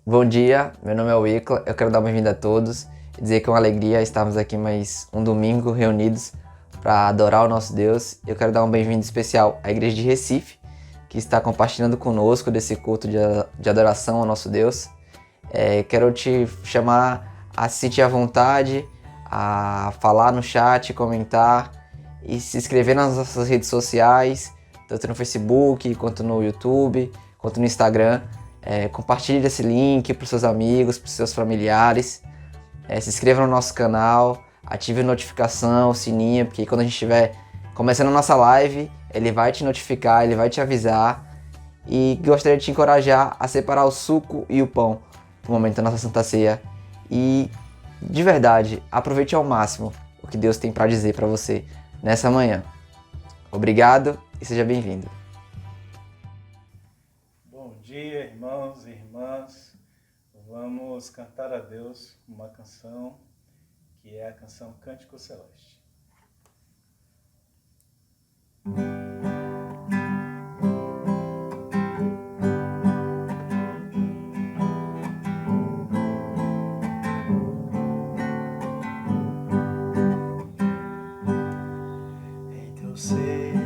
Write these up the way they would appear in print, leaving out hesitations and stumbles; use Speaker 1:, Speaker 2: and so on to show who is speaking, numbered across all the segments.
Speaker 1: Bom dia, meu nome é Wicla, eu quero dar bem-vindo a todos e dizer que é uma alegria estarmos aqui mais um domingo reunidos para adorar o nosso Deus. Eu quero dar um bem-vindo especial à Igreja de Recife, que está compartilhando conosco desse culto de adoração ao nosso Deus. Quero te chamar a se sentir à vontade, a falar no chat, comentar e se inscrever nas nossas redes sociais, tanto no Facebook, quanto no YouTube, quanto no Instagram. Compartilhe esse link para os seus amigos, para os seus familiares. Se inscreva no nosso canal, ative a notificação, o sininho, porque quando a gente estiver começando a nossa live, ele vai te notificar, ele vai te avisar. E gostaria de te encorajar a separar o suco e o pão no momento da nossa Santa Ceia. E, de verdade, aproveite ao máximo o que Deus tem para dizer para você nessa manhã. Obrigado e seja bem-vindo.
Speaker 2: Bom dia, irmãos e irmãs. Vamos cantar a Deus uma canção que é a canção Cântico Celeste. Em teu seio,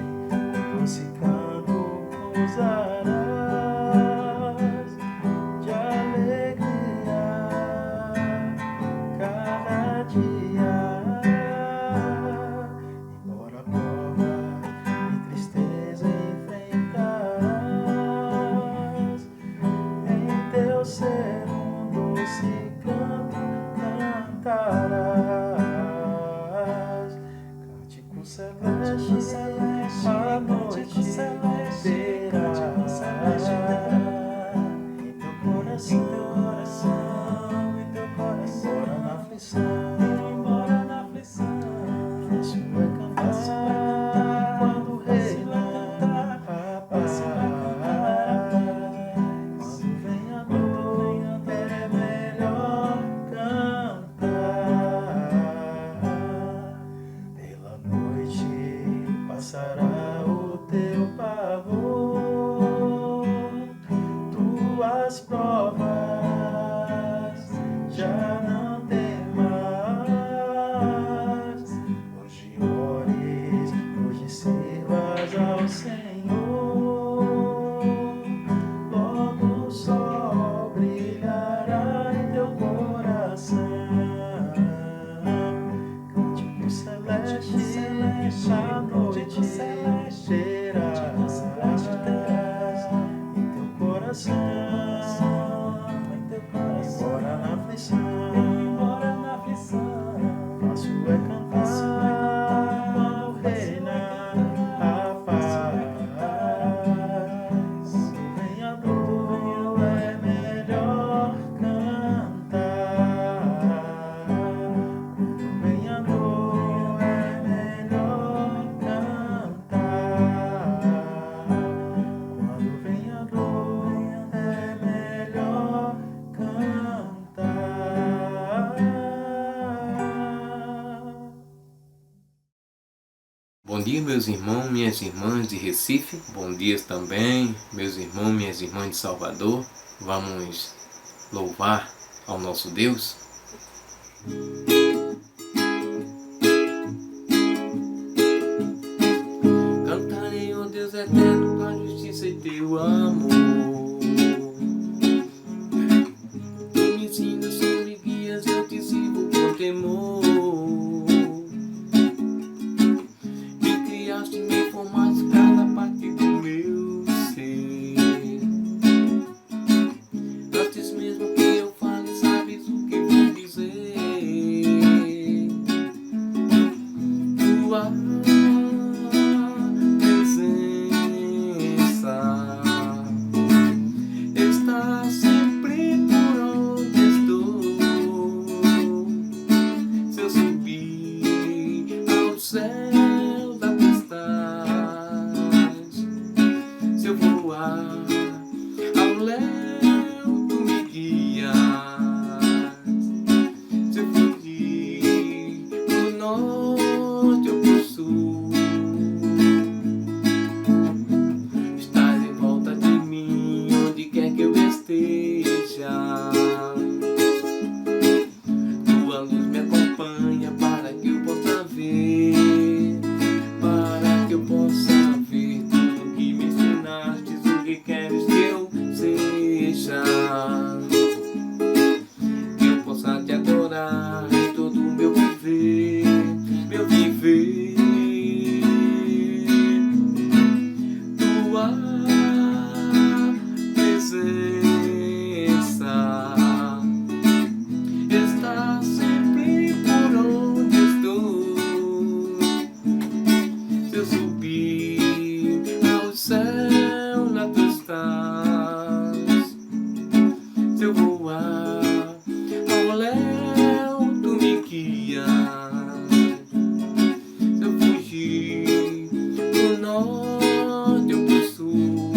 Speaker 2: doce canto pousarás de alegria cada dia. Embora prova e tristeza enfrentarás, em teu ser doce canto cantarás. Cântico celeste, a noite terá em teu coração, embora na aflição, fácil é cantar quando reina a paz. Quando vem a dor, é melhor cantar. Pela noite passará o teu pavor, tuas provas já não temas. Hoje ores, hoje sirvas ao Senhor, logo o sol brilhará em teu coração. Cântico celeste, a noite terás em teu coração, embora na aflição, fácil é cantar quando reina a paz. Quando vem a dor, é melhor cantar. Quando vem a dor, é melhor cantar. Quando vem a dor, é melhor cantar.
Speaker 3: Bom dia, meus irmãos, minhas irmãs de Recife. Bom dia também, meus irmãos, minhas irmãs de Salvador. Vamos louvar ao nosso Deus. Cantarei, ó Deus eterno, tua justiça e teu amor. Tu me ensinas sobre guias, eu te sirvo com temor. Me criaste, me formaste cada parte do meu ser. Antes mesmo que eu fale, sabes o que vou dizer. Tua presença está sempre por onde estou. voar. Ao léu tu me guias. Se eu fugir do norte ou pro sul,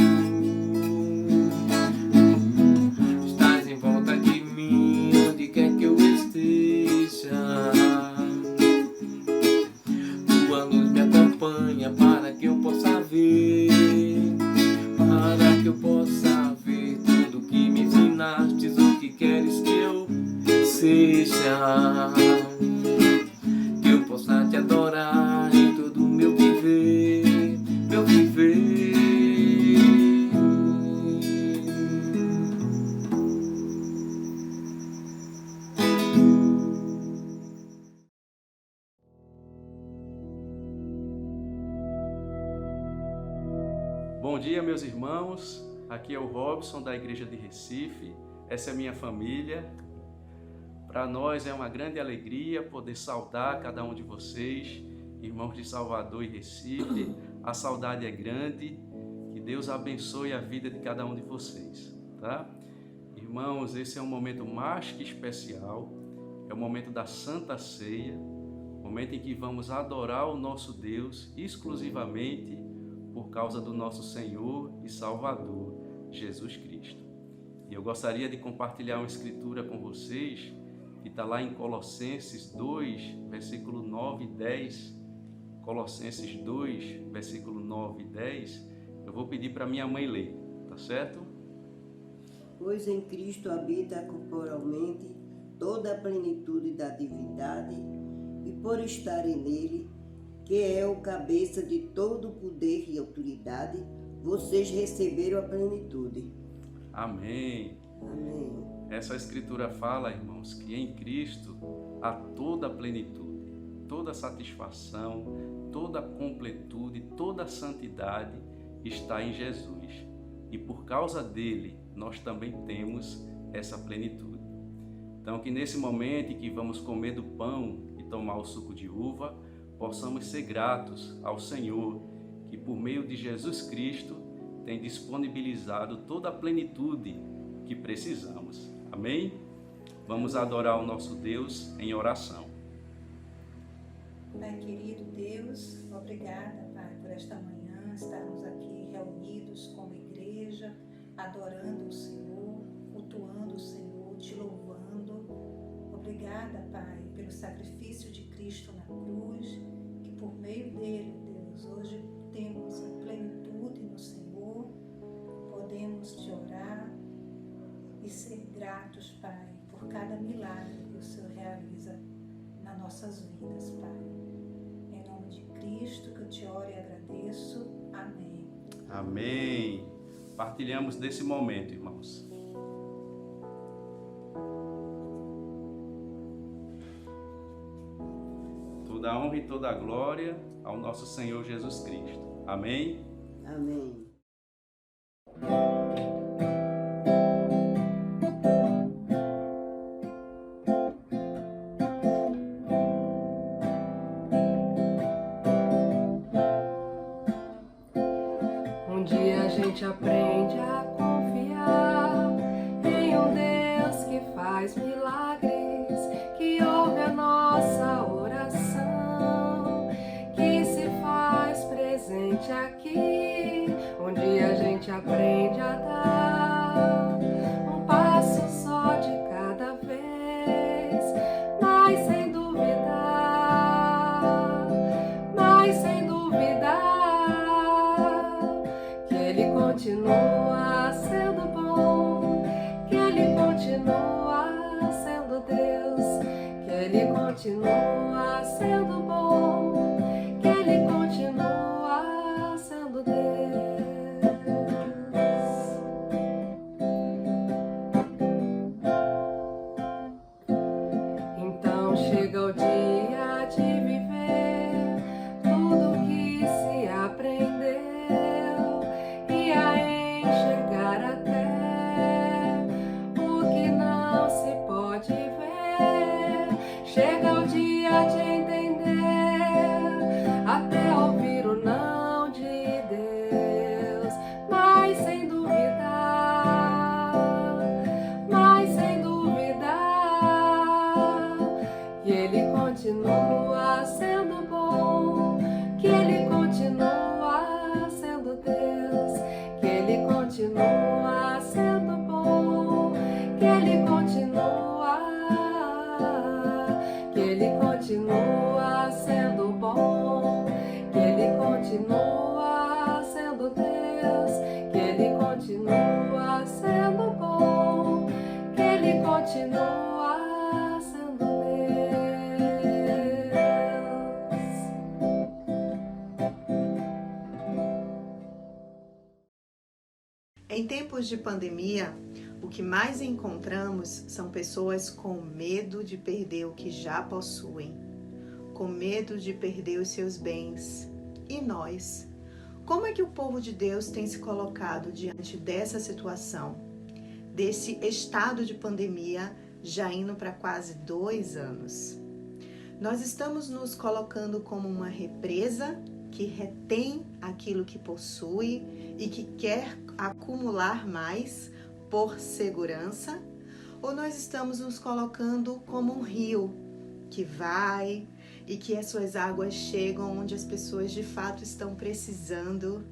Speaker 3: estás em volta de mim, onde quer que eu esteja. Tua luz me acompanha para que eu possa ver, para que eu possa ver tudo que me ensinastes, o que queres que eu seja, que eu possa te adorar em todo o meu viver, meu viver.
Speaker 2: Bom dia, meus irmãos. Aqui é o Robson, da Igreja de Recife. Essa é a minha família. Para nós é uma grande alegria poder saudar cada um de vocês, irmãos de Salvador e Recife. A saudade é grande. Que Deus abençoe a vida de cada um de vocês, tá? Irmãos, esse é um momento mais que especial. É o momento da Santa Ceia, momento em que vamos adorar o nosso Deus exclusivamente por causa do nosso Senhor e Salvador, Jesus Cristo. E eu gostaria de compartilhar uma escritura com vocês, que está lá em Colossenses 2, versículo 9 e 10. Colossenses 2, versículo 9 e 10. Eu vou pedir para minha mãe ler, tá certo?
Speaker 4: Pois em Cristo habita corporalmente toda a plenitude da divindade, e por estarem nele, que é o cabeça de todo o poder e autoridade, vocês receberam a plenitude.
Speaker 2: Amém.
Speaker 4: Amém.
Speaker 2: Essa escritura fala, irmãos, que em Cristo há toda a plenitude, toda a satisfação, toda a completude, toda a santidade está em Jesus. E por causa dele, nós também temos essa plenitude. Então, que nesse momento em que vamos comer do pão e tomar o suco de uva, possamos ser gratos ao Senhor, que por meio de Jesus Cristo tem disponibilizado toda a plenitude que precisamos. Amém? Vamos adorar o nosso Deus em oração.
Speaker 5: Pai querido Deus, obrigada, Pai, por esta manhã estarmos aqui reunidos como igreja, adorando o Senhor, cultuando o Senhor, te louvando. Obrigada, Pai, pelo sacrifício de Cristo na cruz, que por meio dele, Deus, hoje temos a plenitude no Senhor, podemos te orar e ser gratos, Pai, por cada milagre que o Senhor realiza nas nossas vidas, Pai. Em nome de Cristo que eu te oro e agradeço. Amém.
Speaker 2: Amém. Partilhamos desse momento, irmãos. Toda a honra e toda a glória ao nosso Senhor Jesus Cristo. Amém?
Speaker 4: Amém.
Speaker 6: Um dia a gente aprende a confiar em um Deus que faz milagres, que ouve a nossa oração, que se faz presente aqui. Um dia a gente aprende a dar um passo só de cada vez, mas sem duvidar, que Ele continua sendo bom, que Ele continua sendo Deus, que Ele continua sendo bom, que Ele continua sendo Deus. Então chega o dia de viver tudo que se aprendeu e a enxergar até o que não se pode ver. Chega o dia de entender, até ouvir o não de Deus, mas sem duvidar, mas sem continua, que Ele continua sendo bom, que Ele continua sendo Deus, que Ele continua sendo bom, que Ele continua sendo Deus.
Speaker 7: Em tempos de pandemia, o que mais encontramos são pessoas com medo de perder o que já possuem, com medo de perder os seus bens. E nós? Como é que o povo de Deus tem se colocado diante dessa situação, desse estado de pandemia já indo para quase 2 anos? Nós estamos nos colocando como uma represa que retém aquilo que possui e que quer acumular mais por segurança? Ou nós estamos nos colocando como um rio que vai e que as suas águas chegam onde as pessoas de fato estão precisando,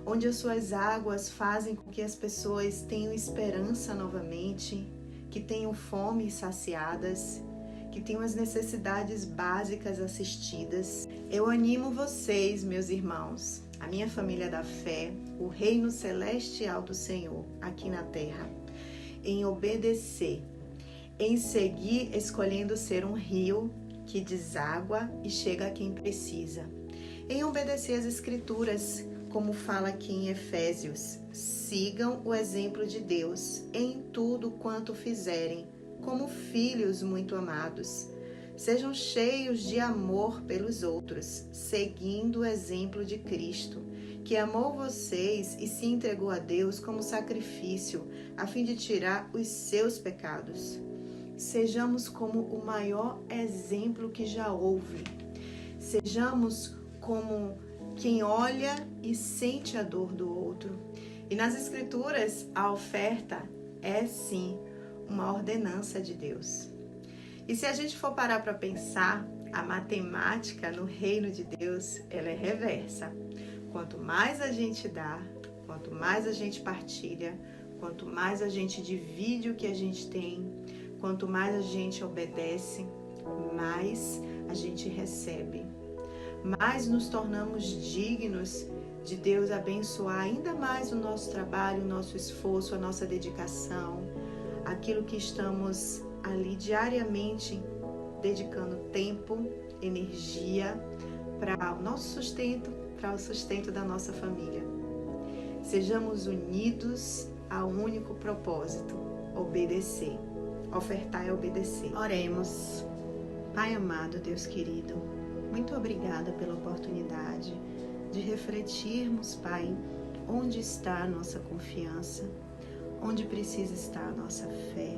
Speaker 7: onde as suas águas fazem com que as pessoas tenham esperança novamente, que tenham fome saciadas, que tenham as necessidades básicas assistidas? Eu animo vocês, meus irmãos, a minha família da fé, o reino celestial do Senhor aqui na terra, em obedecer, em seguir escolhendo ser um rio que deságua e chega a quem precisa, em obedecer as Escrituras, como fala aqui em Efésios. Sigam o exemplo de Deus em tudo quanto fizerem, como filhos muito amados. Sejam cheios de amor pelos outros, seguindo o exemplo de Cristo, que amou vocês e se entregou a Deus como sacrifício, a fim de tirar os seus pecados. Sejamos como o maior exemplo que já houve. Sejamos como quem olha e sente a dor do outro. E nas Escrituras, a oferta é sim uma ordenança de Deus. E se a gente for parar para pensar, a matemática no reino de Deus, ela é reversa. Quanto mais a gente dá, quanto mais a gente partilha, quanto mais a gente divide o que a gente tem, quanto mais a gente obedece, mais a gente recebe. Mais nos tornamos dignos de Deus abençoar ainda mais o nosso trabalho, o nosso esforço, a nossa dedicação, aquilo que estamos ali diariamente dedicando tempo, energia para o nosso sustento, para o sustento da nossa família. Sejamos unidos a um único propósito: obedecer. Ofertar é obedecer. Oremos. Pai amado, Deus querido, muito obrigada pela oportunidade de refletirmos, Pai, onde está a nossa confiança, onde precisa estar a nossa fé,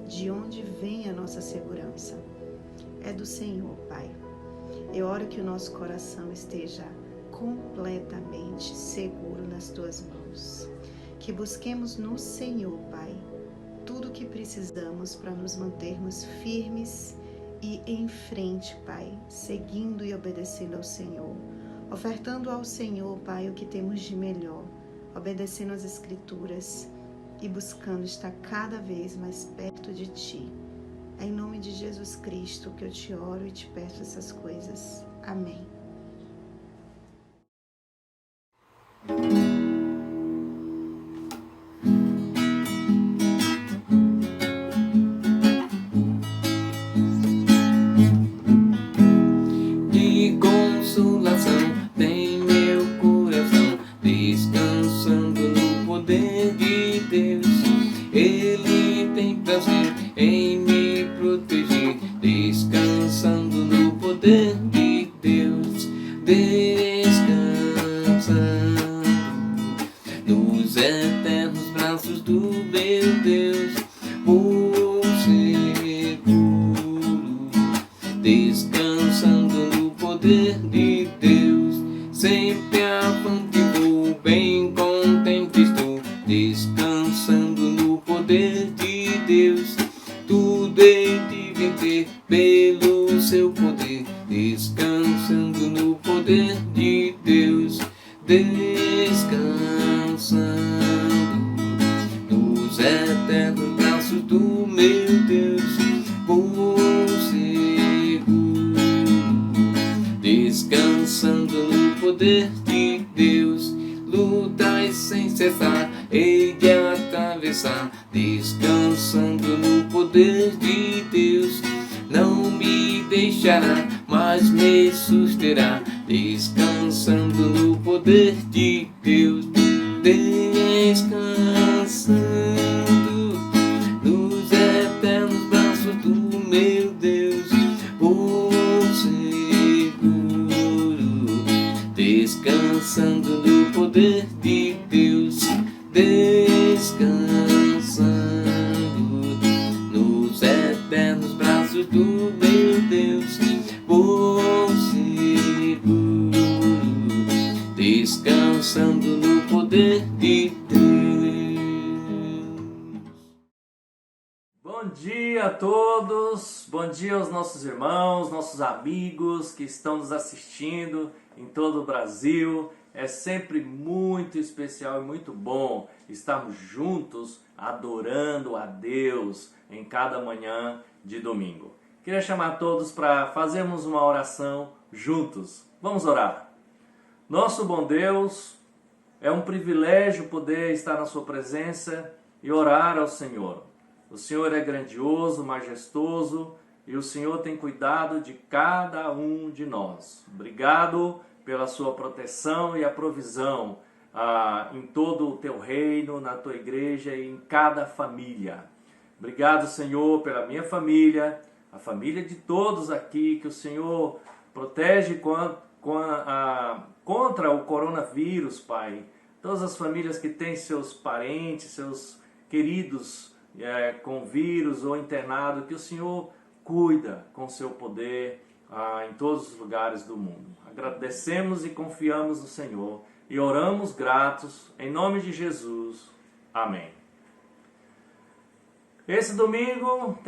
Speaker 7: de onde vem a nossa segurança. É do Senhor, Pai. Eu oro que o nosso coração esteja completamente seguro nas Tuas mãos. Que busquemos no Senhor, Pai, tudo o que precisamos para nos mantermos firmes e em frente, Pai, seguindo e obedecendo ao Senhor, ofertando ao Senhor, Pai, o que temos de melhor, obedecendo às Escrituras e buscando estar cada vez mais perto de Ti. É em nome de Jesus Cristo que eu te oro e te peço essas coisas. Amém.
Speaker 3: De consolação tem meu coração, descansando no poder de Deus. Ele tem prazer em me proteger, descansando no poder de Deus. Descansando nos eternos braços do meu Deus, por seguro, descansando no poder de Deus. Sempre afante bem contente estou, descansando no poder de Deus. Tudo hei de vencer pelo seu poder, descansando no poder de Deus. Descansando nos eternos braços do meu Deus, vou seguro, descansando no poder de Deus. Lutas sem cessar, hei de atravessar, descansando no poder de Deus. Não me deixará, mas me susterá, descansando no poder de Deus. Descansando nos eternos braços do meu Deus, vou seguro, descansando no poder de Deus, descansando nos eternos braços do meu Deus, vou seguro, descansando no poder de Deus.
Speaker 8: Bom dia a todos, bom dia aos nossos irmãos, nossos amigos que estão nos assistindo em todo o Brasil. É sempre muito especial e muito bom estarmos juntos adorando a Deus em cada manhã de domingo. Queria chamar todos para fazermos uma oração juntos. Vamos orar. Nosso bom Deus, é um privilégio poder estar na sua presença e orar ao Senhor. O Senhor é grandioso, majestoso e o Senhor tem cuidado de cada um de nós. Obrigado pela sua proteção e a provisão em todo o teu reino, na tua igreja e em cada família. Obrigado, Senhor, pela minha família, a família de todos aqui, que o Senhor protege contra o coronavírus, Pai. Todas as famílias que têm seus parentes, seus queridos com vírus ou internado, que o Senhor cuida com seu poder em todos os lugares do mundo. Agradecemos e confiamos no Senhor e oramos gratos em nome de Jesus. Amém. Esse domingo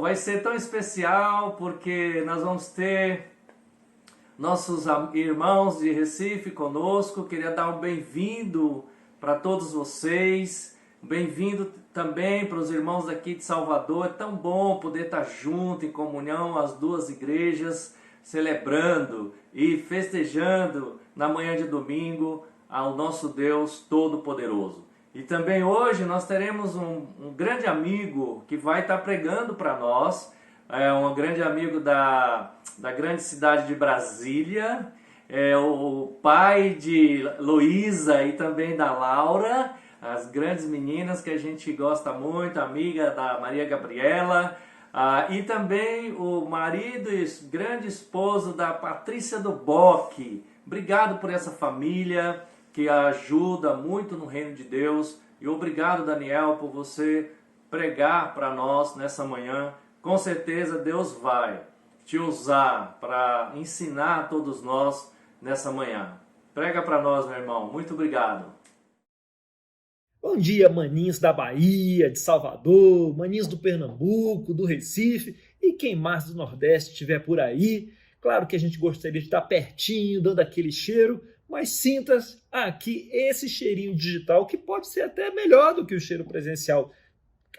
Speaker 8: vai ser tão especial porque nós vamos ter nossos irmãos de Recife conosco. Queria dar um bem-vindo para todos vocês. Bem-vindo também para os irmãos aqui de Salvador. É tão bom poder estar junto em comunhão as duas igrejas, celebrando e festejando na manhã de domingo ao nosso Deus Todo-Poderoso. E também hoje nós teremos um grande amigo que vai estar pregando para nós, um grande amigo da grande cidade de Brasília, o pai de Luísa e também da Laura, as grandes meninas que a gente gosta muito, amiga da Maria Gabriela, e também o marido e grande esposo da Patrícia do Bock. Obrigado por essa família que ajuda muito no reino de Deus. E obrigado, Daniel, por você pregar para nós nessa manhã. Com certeza Deus vai te usar para ensinar a todos nós nessa manhã. Prega para nós, meu irmão. Muito obrigado.
Speaker 9: Bom dia, maninhos da Bahia, de Salvador, maninhos do Pernambuco, do Recife e quem mais do Nordeste estiver por aí. Claro que a gente gostaria de estar pertinho, dando aquele cheiro, mas sinta aqui esse cheirinho digital que pode ser até melhor do que o cheiro presencial,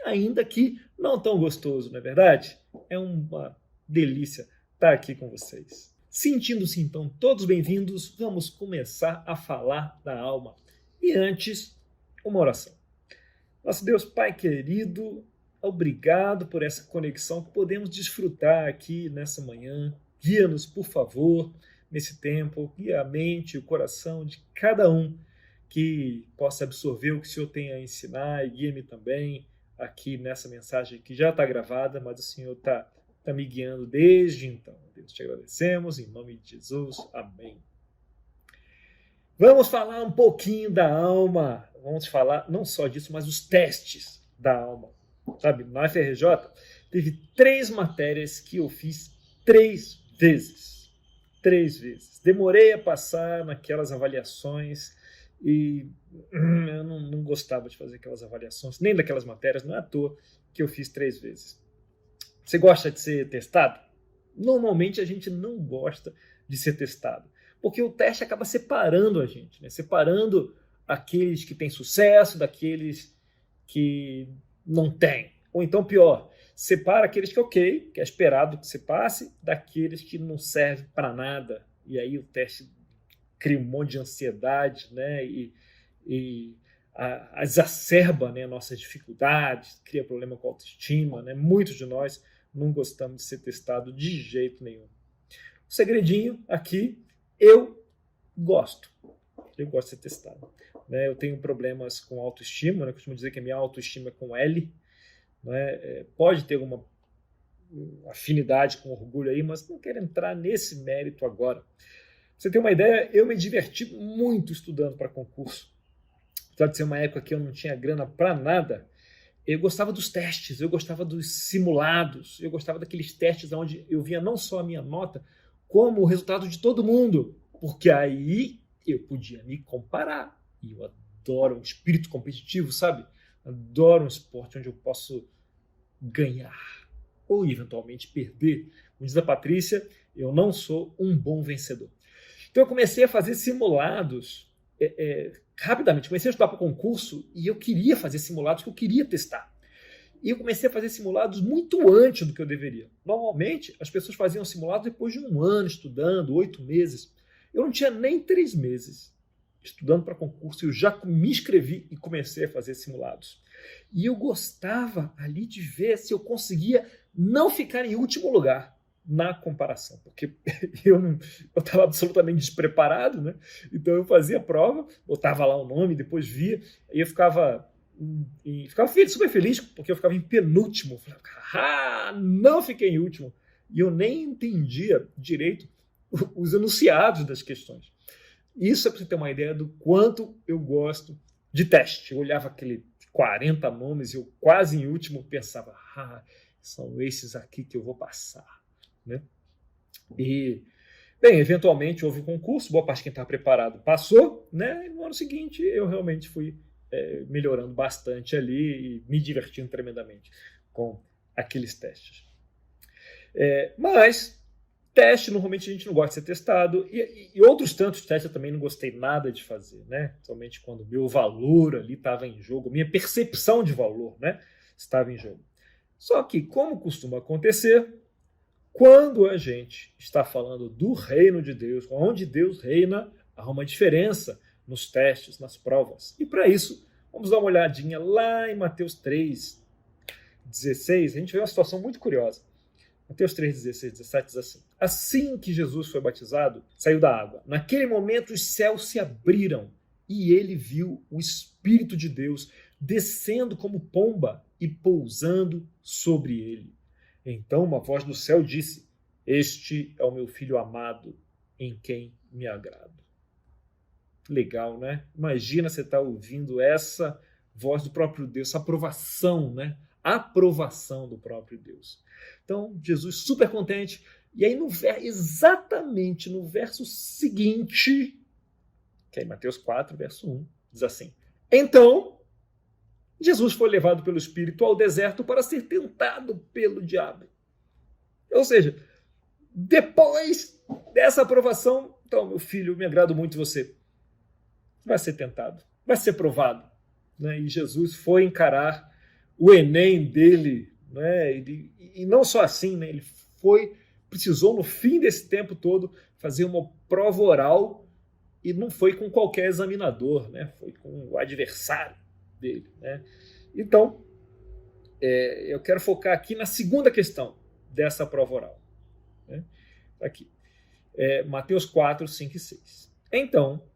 Speaker 9: ainda que não tão gostoso, não é verdade? É uma delícia estar aqui com vocês. Sentindo-se então todos bem-vindos, vamos começar a falar da alma. E antes, uma oração. Nosso Deus Pai querido, obrigado por essa conexão que podemos desfrutar aqui nessa manhã. Guia-nos, por favor, nesse tempo, guia a mente e o coração de cada um que possa absorver o que o Senhor tem a ensinar e guia-me também aqui nessa mensagem que já está gravada, mas o Senhor está me guiando desde então. Deus, te agradecemos, em nome de Jesus. Amém. Vamos falar um pouquinho da alma. Vamos falar não só disso, mas os testes da alma. Sabe, na FRJ teve 3 matérias que eu fiz 3 vezes. 3 vezes. Demorei a passar naquelas avaliações e eu não gostava de fazer aquelas avaliações, nem daquelas matérias, não é à toa que eu fiz 3 vezes. Você gosta de ser testado? Normalmente a gente não gosta de ser testado, porque o teste acaba separando a gente, né? Separando aqueles que têm sucesso daqueles que não têm. Ou então pior, separa aqueles que ok, que é esperado que você passe, daqueles que não servem para nada. E aí o teste cria um monte de ansiedade, né? E exacerba, né, nossas dificuldades, cria problema com a autoestima, né? Muitos de nós não gostamos de ser testado de jeito nenhum. O segredinho aqui, eu gosto de ser testado. Né? Eu tenho problemas com autoestima, né? Eu costumo dizer que a minha autoestima é com L, né? Pode ter uma afinidade com orgulho aí, mas não quero entrar nesse mérito agora. Pra você ter uma ideia, eu me diverti muito estudando para concurso. Apesar de ser uma época que eu não tinha grana para nada, eu gostava dos testes, eu gostava dos simulados, eu gostava daqueles testes onde eu via não só a minha nota, como o resultado de todo mundo, porque aí eu podia me comparar. E eu adoro um espírito competitivo, sabe? Adoro um esporte onde eu posso ganhar ou eventualmente perder. Como diz a Patrícia, eu não sou um bom vencedor. Então eu comecei a fazer simulados rapidamente. Comecei a estudar para o concurso e eu queria fazer simulados que eu queria testar. E eu comecei a fazer simulados muito antes do que eu deveria. Normalmente, as pessoas faziam simulados depois de 1 ano estudando, 8 meses. Eu não tinha nem 3 meses estudando para concurso, eu já me inscrevi e comecei a fazer simulados. E eu gostava ali de ver se eu conseguia não ficar em último lugar na comparação, porque eu estava absolutamente despreparado, né? Então eu fazia a prova, botava lá o nome, depois via, e eu ficava super feliz, porque eu ficava em penúltimo. Falava, não fiquei em último. E eu nem entendia direito os enunciados das questões. Isso é para você ter uma ideia do quanto eu gosto de teste. Eu olhava aquele 40 nomes e eu quase em último pensava, são esses aqui que eu vou passar. Né? E, bem, eventualmente houve um concurso, boa parte de quem estava preparado passou, né? E no ano seguinte eu realmente fui melhorando bastante ali e me divertindo tremendamente com aqueles testes. Mas teste, normalmente a gente não gosta de ser testado, e outros tantos testes eu também não gostei nada de fazer, né? Somente quando o meu valor ali estava em jogo, minha percepção de valor, né, estava em jogo. Só que, como costuma acontecer, quando a gente está falando do reino de Deus, onde Deus reina, há uma diferença nos testes, nas provas. E para isso, vamos dar uma olhadinha lá em Mateus 3:16, a gente vê uma situação muito curiosa. Mateus 3:16, 17 diz assim: assim que Jesus foi batizado, saiu da água. Naquele momento os céus se abriram e ele viu o Espírito de Deus descendo como pomba e pousando sobre ele. Então uma voz do céu disse: este é o meu filho amado, em quem me agrado. Legal, né? Imagina você estar ouvindo essa voz do próprio Deus, essa aprovação, né? Aprovação do próprio Deus. Então, Jesus super contente. E aí, exatamente no verso seguinte, que é em Mateus 4, verso 1, diz assim: então, Jesus foi levado pelo Espírito ao deserto para ser tentado pelo diabo. Ou seja, depois dessa aprovação, então, meu filho, eu me agrado muito de você. Vai ser tentado, vai ser provado. Né? E Jesus foi encarar o Enem dele, né? E não só assim, né? Ele precisou no fim desse tempo todo fazer uma prova oral e não foi com qualquer examinador, né? Foi com o adversário dele. Né? Então, eu quero focar aqui na segunda questão dessa prova oral. Né? Aqui, Mateus 4, 5 e 6. Então,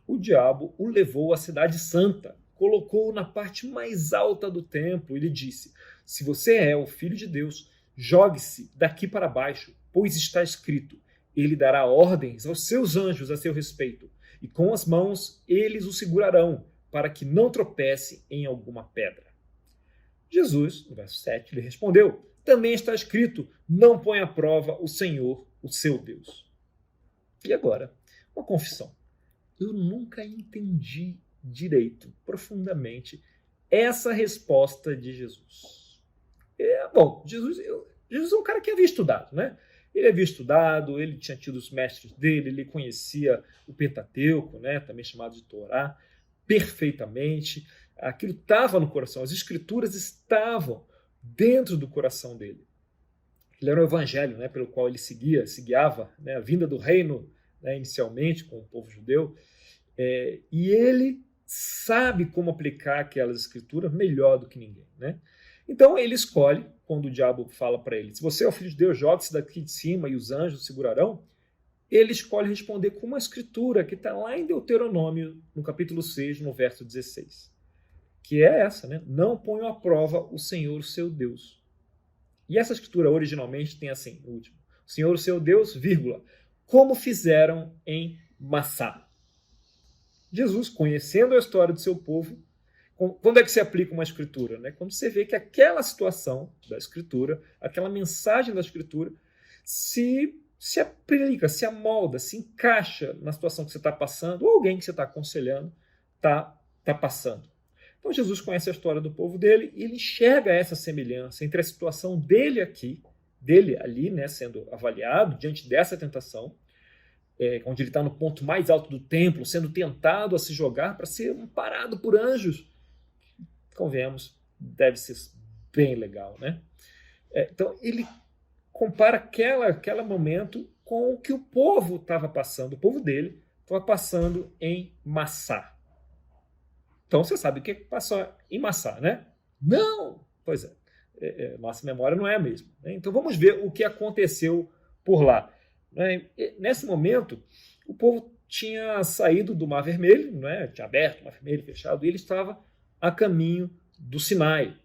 Speaker 9: o diabo o levou à cidade santa, colocou-o na parte mais alta do templo e lhe disse: se você é o Filho de Deus, jogue-se daqui para baixo, pois está escrito: ele dará ordens aos seus anjos a seu respeito, e com as mãos eles o segurarão, para que não tropece em alguma pedra. Jesus, no verso 7, lhe respondeu: também está escrito: não põe à prova o Senhor, o seu Deus. E agora, uma confissão. Eu nunca entendi direito, profundamente, essa resposta de Jesus. Bom, Jesus é um cara que havia estudado, né? Ele havia estudado, ele tinha tido os mestres dele, ele conhecia o Pentateuco, né? Também chamado de Torá, perfeitamente. Aquilo estava no coração, as escrituras estavam dentro do coração dele. Ele era o evangelho, né, pelo qual ele se guiava, né, a vinda do reino, né, inicialmente com o povo judeu, e ele sabe como aplicar aquelas escrituras melhor do que ninguém, né? Então ele escolhe, quando o diabo fala para ele, se você é o filho de Deus, jogue-se daqui de cima e os anjos o segurarão, ele escolhe responder com uma escritura que está lá em Deuteronômio, no capítulo 6, no verso 16, que é essa, né? Não ponham à prova o Senhor, o seu Deus. E essa escritura originalmente tem assim, no último, o Senhor, o seu Deus, vírgula, como fizeram em Massá. Jesus, conhecendo a história do seu povo, quando é que se aplica uma escritura? Né? Quando você vê que aquela situação da escritura, aquela mensagem da escritura, se aplica, se amolda, se encaixa na situação que você está passando, ou alguém que você está aconselhando está passando. Então Jesus conhece a história do povo dele e ele enxerga essa semelhança entre a situação dele aqui, dele ali, né, sendo avaliado diante dessa tentação, onde ele está no ponto mais alto do templo, sendo tentado a se jogar para ser amparado por anjos. Convenhamos, deve ser bem legal, né? Então ele compara aquele momento com o que o povo estava passando, o povo dele estava passando em Massá. Então você sabe o que passou em Massá, né? Não! Pois é, nossa memória não é a mesma. Né? Então vamos ver o que aconteceu por lá. Né? Nesse momento, o povo tinha saído do Mar Vermelho, né? Tinha aberto o Mar Vermelho, fechado, e ele estava a caminho do Sinai.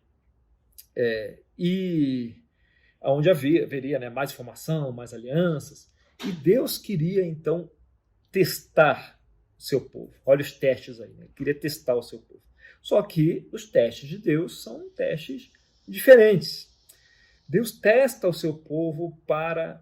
Speaker 9: E onde haveria, né, mais informação, mais alianças. E Deus queria, então, testar o seu povo. Olha os testes aí, né? Ele queria testar o seu povo. Só que os testes de Deus são testes diferentes. Deus testa o seu povo para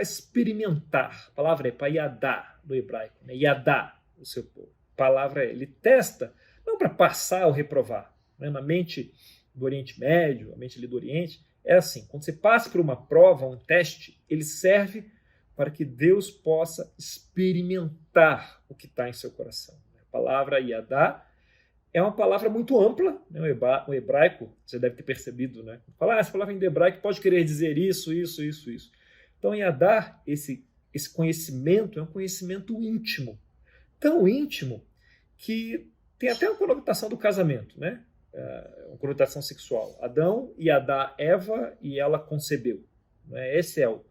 Speaker 9: experimentar. A palavra é para yadá, do hebraico. Né? Yadá, o seu povo. A palavra ele testa, não para passar ou reprovar. Né? Na mente do Oriente Médio, a mente ali do Oriente, é assim. Quando você passa por uma prova, um teste, ele serve para que Deus possa experimentar o que está em seu coração. A palavra yadá é uma palavra muito ampla, né? O hebraico, você deve ter percebido, né? Falar, essa palavra em hebraico pode querer dizer isso. Então, yadá, esse conhecimento é um conhecimento íntimo, tão íntimo que tem até uma conotação do casamento, né? Uma conotação sexual. Adão e Adá, Eva, e ela concebeu. Né? Esse é o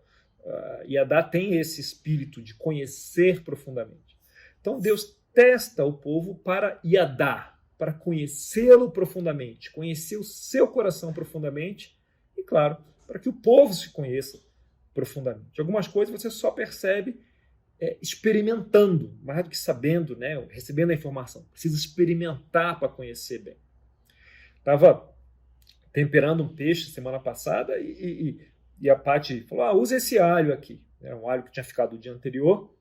Speaker 9: Yadá tem esse espírito de conhecer profundamente. Então Deus testa o povo para Yadá, para conhecê-lo profundamente, conhecer o seu coração profundamente e, claro, para que o povo se conheça profundamente. Algumas coisas você só percebe experimentando, mais do que sabendo, né, recebendo a informação. Precisa experimentar para conhecer bem. Estava temperando um peixe semana passada e a Paty falou, usa esse alho aqui. Era um alho que tinha ficado o dia anterior.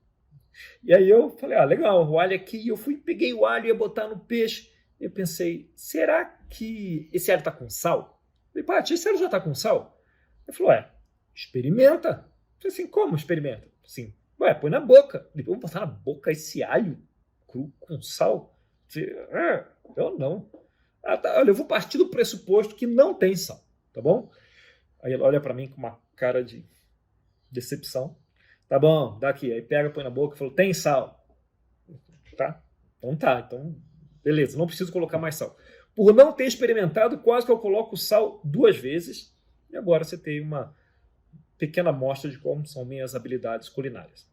Speaker 9: E aí eu falei, legal, o alho aqui. E eu peguei o alho e ia botar no peixe. E eu pensei, será que esse alho está com sal? Eu falei, Paty, esse alho já está com sal? Ele falou, experimenta. Eu falei assim, como experimenta? Assim, põe na boca. Eu falei, vou botar na boca esse alho cru com sal? Eu não. Olha, eu vou partir do pressuposto que não tem sal, tá bom? Aí ele olha para mim com uma cara de decepção. Tá bom, dá aqui. Aí pega, põe na boca e falou, tem sal. Tá? Então, beleza, não preciso colocar mais sal. Por não ter experimentado, quase que eu coloco sal 2 vezes. E agora você tem uma pequena amostra de como são minhas habilidades culinárias.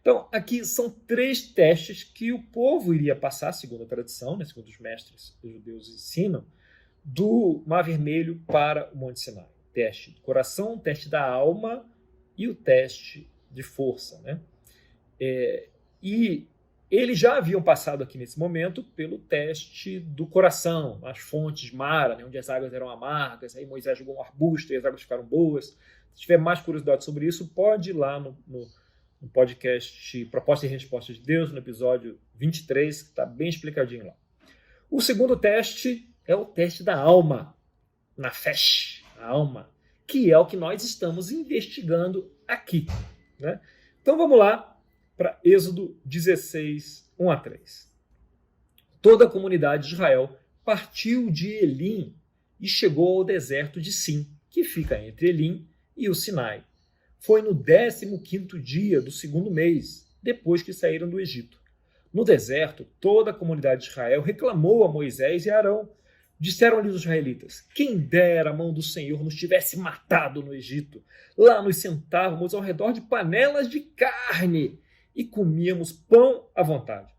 Speaker 9: Então, aqui são 3 testes que o povo iria passar, segundo a tradição, né, segundo os mestres os judeus ensinam, do Mar Vermelho para o Monte Sinai. Teste do coração, teste da alma e o teste de força. Né? E eles já haviam passado aqui nesse momento pelo teste do coração, as fontes de Mara, né, onde as águas eram amargas, aí Moisés jogou um arbusto e as águas ficaram boas. Se tiver mais curiosidade sobre isso, pode ir lá no podcast Proposta e Resposta de Deus, no episódio 23, que está bem explicadinho lá. O segundo teste é o teste da alma, nafesh, a alma, que é o que nós estamos investigando aqui. Né? Então vamos lá para Êxodo 16, 1 a 3. Toda a comunidade de Israel partiu de Elim e chegou ao deserto de Sim, que fica entre Elim e o Sinai. Foi no 15º dia do 2º mês, depois que saíram do Egito. No deserto, toda a comunidade de Israel reclamou a Moisés e Arão. Disseram-lhe os israelitas: quem dera a mão do Senhor nos tivesse matado no Egito. Lá nos sentávamos ao redor de panelas de carne e comíamos pão à vontade.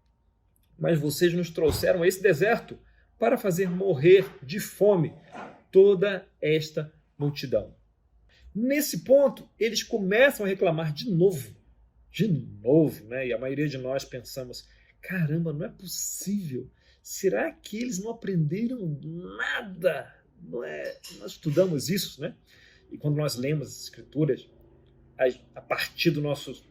Speaker 9: Mas vocês nos trouxeram a esse deserto para fazer morrer de fome toda esta multidão. Nesse ponto, eles começam a reclamar de novo, né? E a maioria de nós pensamos: caramba, não é possível. Será que eles não aprenderam nada? Não é? Nós estudamos isso, né? E quando nós lemos as Escrituras, a partir do nosso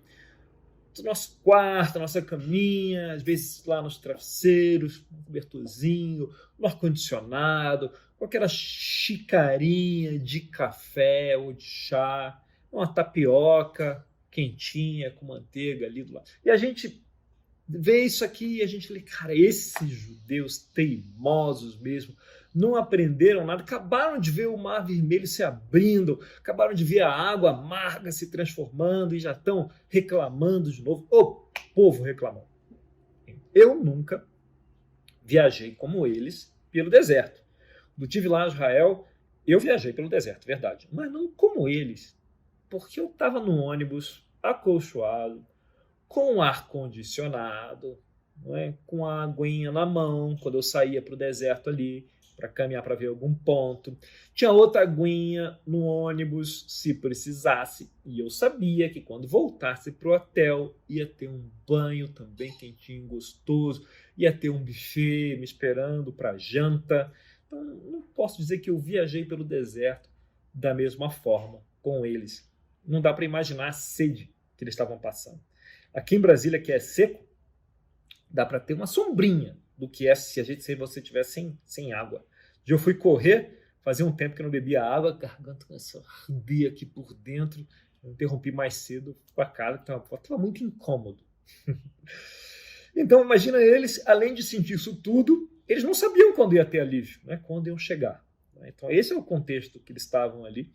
Speaker 9: quarto, da nossa caminha, às vezes lá nos travesseiros, um cobertorzinho, no ar-condicionado, com aquela xicrinha de café ou de chá, uma tapioca quentinha com manteiga ali do lado. E a gente vê isso aqui e a gente lê, cara, esses judeus teimosos mesmo, não aprenderam nada, acabaram de ver o Mar Vermelho se abrindo, acabaram de ver a água amarga se transformando e já estão reclamando de novo. O povo reclamou. Eu nunca viajei como eles pelo deserto. Quando estive lá em Israel, eu viajei pelo deserto, verdade, mas não como eles, porque eu estava no ônibus acolchoado, com ar-condicionado, não é? Com a aguinha na mão, quando eu saía para o deserto ali, para caminhar para ver algum ponto. Tinha outra aguinha no ônibus, se precisasse. E eu sabia que quando voltasse para o hotel, ia ter um banho também quentinho, gostoso, ia ter um buffet me esperando para janta. Então, não posso dizer que eu viajei pelo deserto da mesma forma com eles. Não dá para imaginar a sede que eles estavam passando. Aqui em Brasília, que é seco, dá para ter uma sombrinha do que é se você estiver sem água. Eu fui correr, fazia um tempo que eu não bebia água, a garganta começou a arder aqui por dentro. Eu interrompi mais cedo para casa, estava muito incômodo. Então, imagina eles, além de sentir isso tudo, eles não sabiam quando ia ter alívio, né? Quando iam chegar. Então, esse é o contexto que eles estavam ali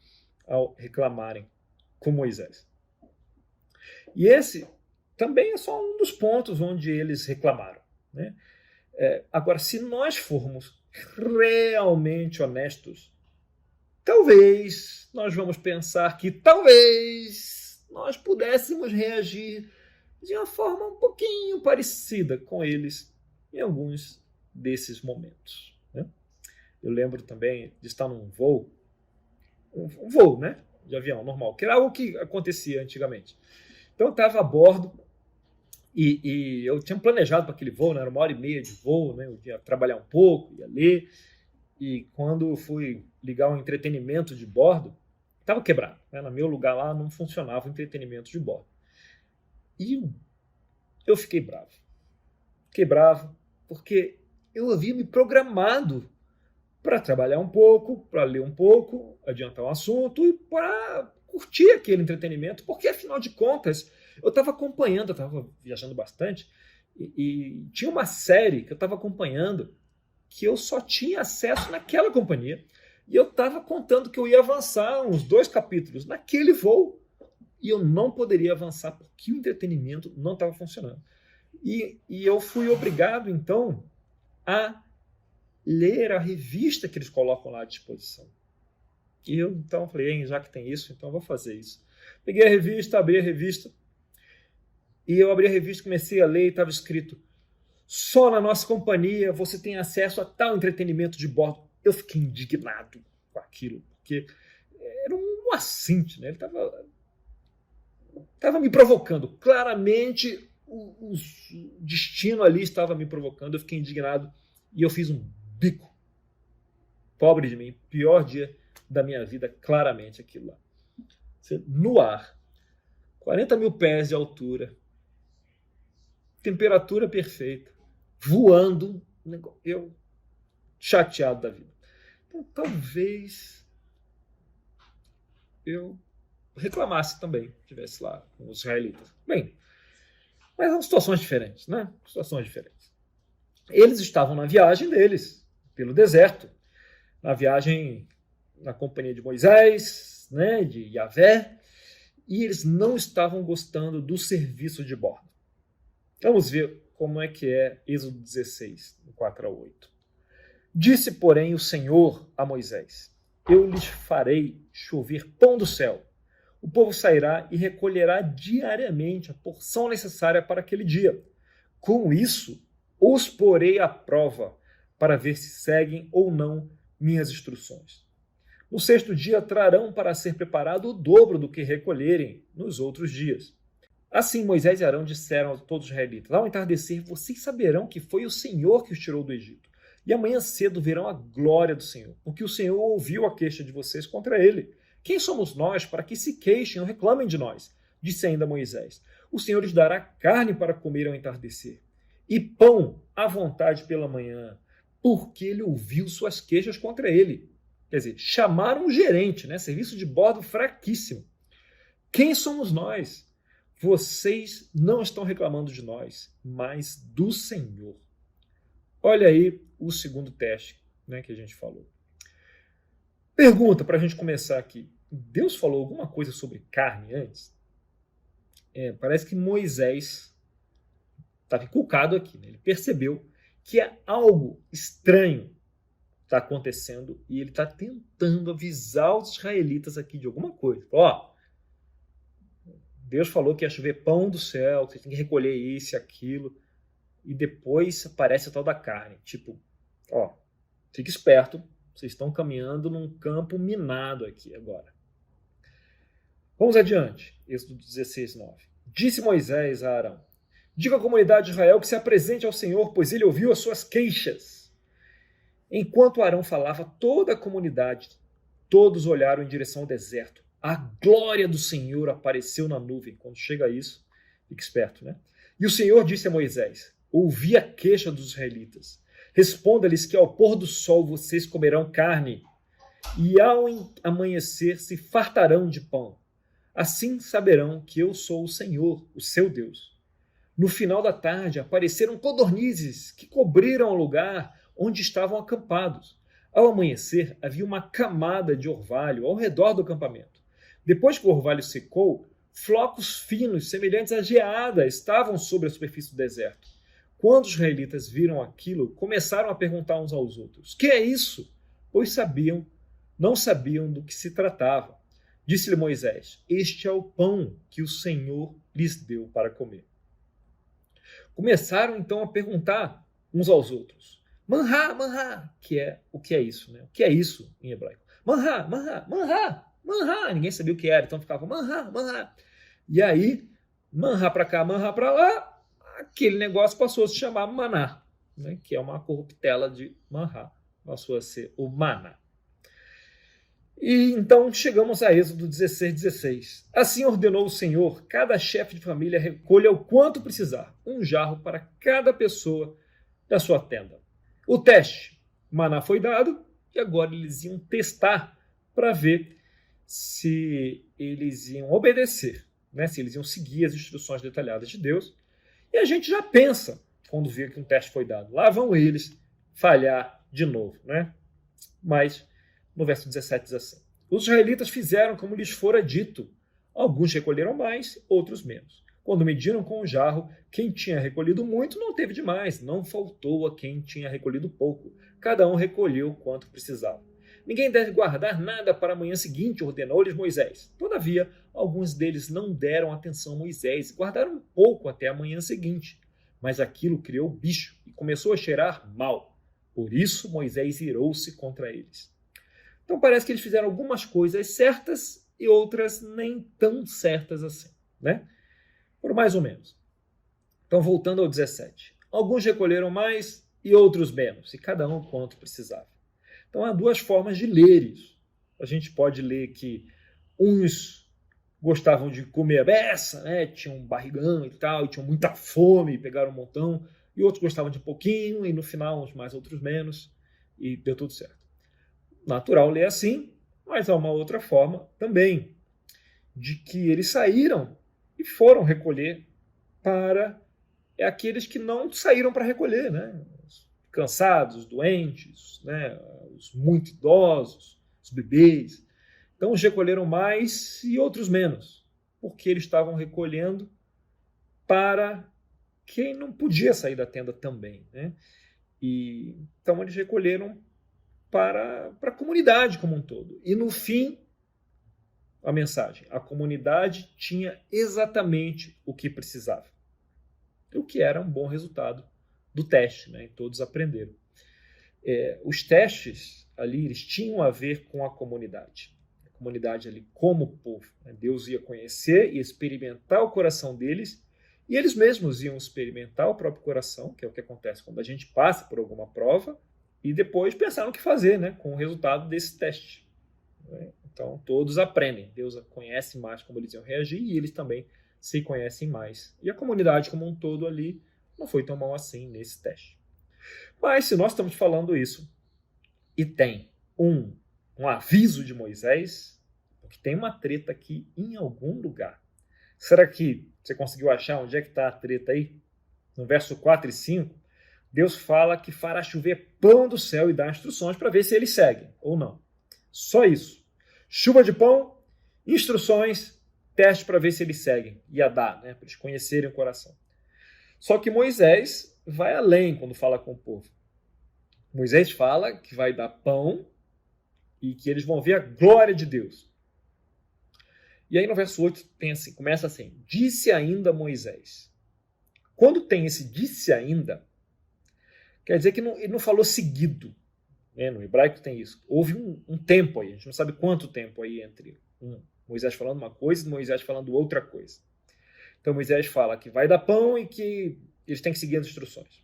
Speaker 9: ao reclamarem com Moisés. E esse também é só um dos pontos onde eles reclamaram, né? Agora, se nós formos realmente honestos, talvez nós vamos pensar que talvez nós pudéssemos reagir de uma forma um pouquinho parecida com eles em alguns desses momentos, né? Eu lembro também de estar num voo, um voo, né, de avião normal, que era algo que acontecia antigamente. Então eu estava a bordo e eu tinha planejado para aquele voo, né? Era 1h30 de voo, né? Eu ia trabalhar um pouco, ia ler, e quando fui ligar o entretenimento de bordo, estava quebrado, né? No meu lugar lá não funcionava o entretenimento de bordo. E eu fiquei bravo. Fiquei bravo porque eu havia me programado para trabalhar um pouco, para ler um pouco, adiantar um assunto e para curtir aquele entretenimento, porque afinal de contas eu estava acompanhando, eu estava viajando bastante e tinha uma série que eu estava acompanhando que eu só tinha acesso naquela companhia e eu estava contando que eu ia avançar uns 2 capítulos naquele voo e eu não poderia avançar porque o entretenimento não estava funcionando. E eu fui obrigado, então, a ler a revista que eles colocam lá à disposição. E eu, então, falei, já que tem isso, então eu vou fazer isso. Peguei a revista, abri a revista, e eu abri a revista, comecei a ler e estava escrito: só na nossa companhia você tem acesso a tal entretenimento de bordo. Eu fiquei indignado com aquilo, porque era um assinte, né? Ele estava me provocando. Claramente, o destino ali estava me provocando. Eu fiquei indignado e eu fiz um bico. Pobre de mim, pior dia da minha vida, claramente aquilo lá. No ar, 40 mil pés de altura, temperatura perfeita, voando, eu chateado da vida. Então, talvez eu reclamasse também, estivesse lá com os israelitas. Bem, mas são situações diferentes, né? Situações diferentes. Eles estavam na viagem deles, pelo deserto, na viagem na companhia de Moisés, né, de Yahvé, e eles não estavam gostando do serviço de bordo. Vamos ver como é que é Êxodo 16, 4 a 8. Disse, porém, o Senhor a Moisés: eu lhes farei chover pão do céu. O povo sairá e recolherá diariamente a porção necessária para aquele dia. Com isso, os porei à prova, para ver se seguem ou não minhas instruções. No sexto dia trarão para ser preparado o dobro do que recolherem nos outros dias. Assim Moisés e Arão disseram a todos os israelitas: ao entardecer, vocês saberão que foi o Senhor que os tirou do Egito. E amanhã cedo verão a glória do Senhor, porque o Senhor ouviu a queixa de vocês contra ele. Quem somos nós para que se queixem ou reclamem de nós? Disse ainda Moisés: o Senhor lhes dará carne para comer ao entardecer, e pão à vontade pela manhã, porque ele ouviu suas queixas contra ele. Quer dizer, chamaram o gerente, né? Serviço de bordo fraquíssimo. Quem somos nós? Vocês não estão reclamando de nós, mas do Senhor. Olha aí o segundo teste, né, que a gente falou. Pergunta para a gente começar aqui. Deus falou alguma coisa sobre carne antes? Parece que Moisés estava inculcado aqui, né? Ele percebeu que é algo estranho está acontecendo e ele está tentando avisar os israelitas aqui de alguma coisa. Ó, Deus falou que ia chover pão do céu, que você tem que recolher isso e aquilo, e depois aparece a tal da carne. Tipo, ó, fique esperto, vocês estão caminhando num campo minado aqui agora. Vamos adiante. Êxodo 16, 9. Disse Moisés a Arão: diga à comunidade de Israel que se apresente ao Senhor, pois ele ouviu as suas queixas. Enquanto Arão falava, toda a comunidade, todos olharam em direção ao deserto. A glória do Senhor apareceu na nuvem. Quando chega isso, fique esperto, né? E o Senhor disse a Moisés: ouvi a queixa dos israelitas. Responda-lhes que ao pôr do sol vocês comerão carne, e ao amanhecer se fartarão de pão. Assim saberão que eu sou o Senhor, o seu Deus. No final da tarde apareceram codornizes que cobriram o lugar onde estavam acampados. Ao amanhecer, havia uma camada de orvalho ao redor do acampamento. Depois que o orvalho secou, flocos finos, semelhantes à geada, estavam sobre a superfície do deserto. Quando os israelitas viram aquilo, começaram a perguntar uns aos outros: que é isso? Pois não sabiam do que se tratava. Disse-lhe Moisés: este é o pão que o Senhor lhes deu para comer. Começaram então a perguntar uns aos outros: manhá, manhá, o que é isso, né? O que é isso em hebraico? Manhá, manhá, manhá, manhá. Ninguém sabia o que era, então ficava manhá, manhá. E aí, manhá para cá, manhá para lá, aquele negócio passou a se chamar maná, né? Que é uma corruptela de manhá, passou a ser o maná. E então chegamos a Êxodo 16, 16. Assim ordenou o Senhor: cada chefe de família recolha o quanto precisar, um jarro para cada pessoa da sua tenda. O teste, maná foi dado, e agora eles iam testar para ver se eles iam obedecer, né? Se eles iam seguir as instruções detalhadas de Deus. E a gente já pensa, quando vê que um teste foi dado, lá vão eles falhar de novo, né? Mas no verso 17 diz assim: os israelitas fizeram como lhes fora dito. Alguns recolheram mais, outros menos. Quando mediram com o jarro, quem tinha recolhido muito não teve demais, não faltou a quem tinha recolhido pouco. Cada um recolheu quanto precisava. Ninguém deve guardar nada para a manhã seguinte, ordenou-lhes Moisés. Todavia, alguns deles não deram atenção a Moisés, guardaram pouco até a manhã seguinte. Mas aquilo criou bicho e começou a cheirar mal. Por isso, Moisés irou-se contra eles. Então parece que eles fizeram algumas coisas certas e outras nem tão certas assim, né? Por mais ou menos. Então, voltando ao 17. Alguns recolheram mais e outros menos, e cada um quanto precisava. Então, há duas formas de ler isso. A gente pode ler que uns gostavam de comer a beça, né? Tinham um barrigão e tal, e tinham muita fome, pegaram um montão, e outros gostavam de pouquinho, e no final uns mais, outros menos, e deu tudo certo. Natural ler assim, mas há uma outra forma também, de que eles saíram e foram recolher para aqueles que não saíram para recolher, né? cansados, doentes, né, os muito idosos, os bebês. Então, uns recolheram mais e outros menos, porque eles estavam recolhendo para quem não podia sair da tenda também, né? E então eles recolheram para a comunidade como um todo. E no fim, a mensagem: a comunidade tinha exatamente o que precisava, o que era um bom resultado do teste, né? E todos aprenderam. Os testes ali, eles tinham a ver com a comunidade ali como povo, né? Deus ia conhecer e experimentar o coração deles, e eles mesmos iam experimentar o próprio coração, que é o que acontece quando a gente passa por alguma prova, e depois pensar no que fazer, né, com o resultado desse teste. Então, todos aprendem. Deus conhece mais como eles iam reagir, e eles também se conhecem mais. E a comunidade como um todo ali não foi tão mal assim nesse teste. Mas se nós estamos falando isso, e tem um aviso de Moisés, porque tem uma treta aqui em algum lugar. Será que você conseguiu achar onde é que está a treta aí? No verso 4 e 5, Deus fala que fará chover pão do céu e dá instruções para ver se eles seguem ou não. Só isso. Chuva de pão, instruções, teste para ver se eles seguem. Ia dar, né, para eles conhecerem o coração. Só que Moisés vai além quando fala com o povo. Moisés fala que vai dar pão e que eles vão ver a glória de Deus. E aí no verso 8 tem assim, começa assim: disse ainda Moisés. Quando tem esse disse ainda, quer dizer que ele não falou seguido. Né? No hebraico tem isso. Houve um tempo aí, a gente não sabe quanto tempo aí entre Moisés falando uma coisa e Moisés falando outra coisa. Então Moisés fala que vai dar pão e que eles têm que seguir as instruções.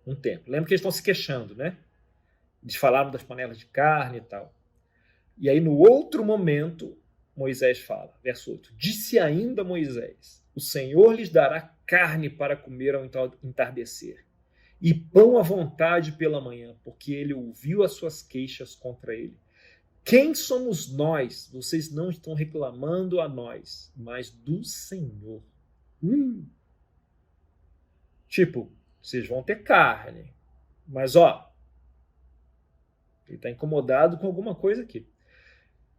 Speaker 9: Um tempo. Lembra que eles estão se queixando, né? Eles falaram das panelas de carne e tal. E aí, no outro momento, Moisés fala, verso 8: disse ainda Moisés: o Senhor lhes dará carne para comer ao entardecer, e pão à vontade pela manhã, porque ele ouviu as suas queixas contra ele. Quem somos nós? Vocês não estão reclamando a nós, mas do Senhor. Tipo, vocês vão ter carne, mas ele está incomodado com alguma coisa aqui.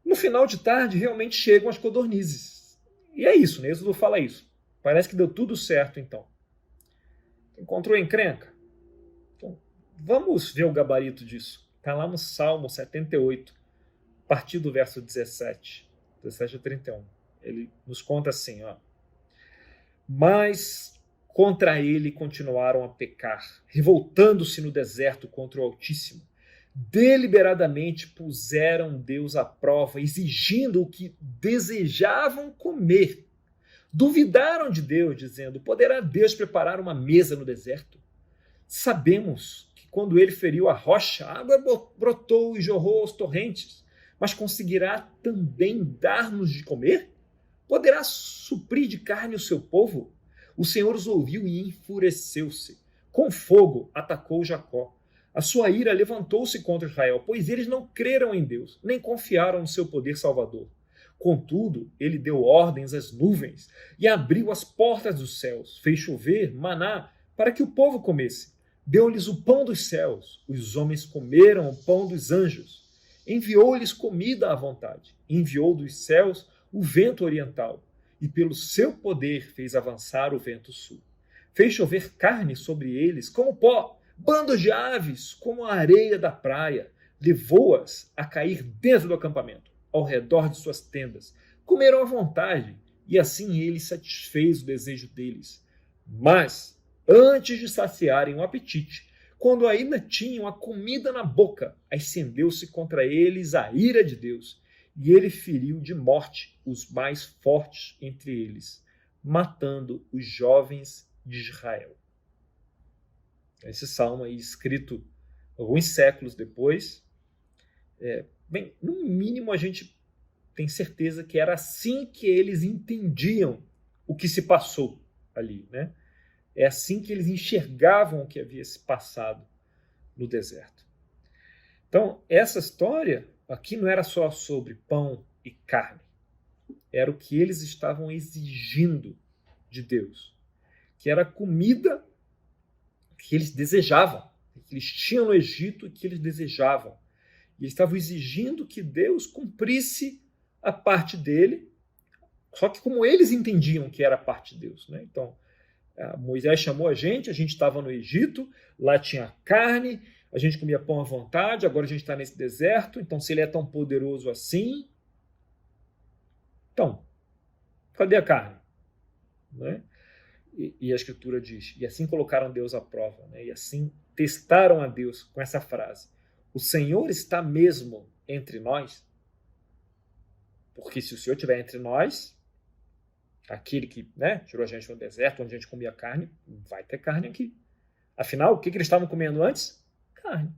Speaker 9: No final de tarde, realmente chegam as codornizes. E é isso, né? Êxodo fala isso. Parece que deu tudo certo, então. Encontrou encrenca? Então, vamos ver o gabarito disso. Está lá no Salmo 78, a partir do verso 17 a 31. Ele nos conta assim, mas contra ele continuaram a pecar, revoltando-se no deserto contra o Altíssimo. Deliberadamente puseram Deus à prova, exigindo o que desejavam comer. Duvidaram de Deus, dizendo: poderá Deus preparar uma mesa no deserto? Sabemos que quando ele feriu a rocha, a água brotou e jorrou aos torrentes. Mas conseguirá também dar-nos de comer? Poderá suprir de carne o seu povo? O Senhor os ouviu e enfureceu-se. Com fogo atacou Jacó. A sua ira levantou-se contra Israel, pois eles não creram em Deus, nem confiaram no seu poder salvador. Contudo, ele deu ordens às nuvens e abriu as portas dos céus, fez chover maná para que o povo comesse. Deu-lhes o pão dos céus, os homens comeram o pão dos anjos. Enviou-lhes comida à vontade, enviou dos céus o vento oriental, e pelo seu poder fez avançar o vento sul. Fez chover carne sobre eles como pó, bandos de aves como a areia da praia. Levou-as a cair dentro do acampamento, ao redor de suas tendas. Comeram à vontade, e assim ele satisfez o desejo deles. Mas, antes de saciarem o apetite, quando ainda tinham a comida na boca, acendeu-se contra eles a ira de Deus, e ele feriu de morte os mais fortes entre eles, matando os jovens de Israel. Esse salmo aí, escrito alguns séculos depois, bem, no mínimo a gente tem certeza que era assim que eles entendiam o que se passou ali, né? É assim que eles enxergavam o que havia se passado no deserto. Então, essa história aqui não era só sobre pão e carne. Era o que eles estavam exigindo de Deus, que era a comida que eles desejavam. que eles tinham no Egito e que eles desejavam. E eles estavam exigindo que Deus cumprisse a parte dele, só que como eles entendiam que era a parte de Deus, né? Então, Moisés chamou a gente estava no Egito, lá tinha carne, a gente comia pão à vontade, agora a gente está nesse deserto, então se ele é tão poderoso assim, então, cadê a carne? Né? E a Escritura diz, e assim colocaram Deus à prova, né? E assim testaram a Deus com essa frase, o Senhor está mesmo entre nós? Porque se o Senhor estiver entre nós, aquele que, né, tirou a gente no deserto, onde a gente comia carne, vai ter carne aqui. Afinal, o que eles estavam comendo antes? Carne.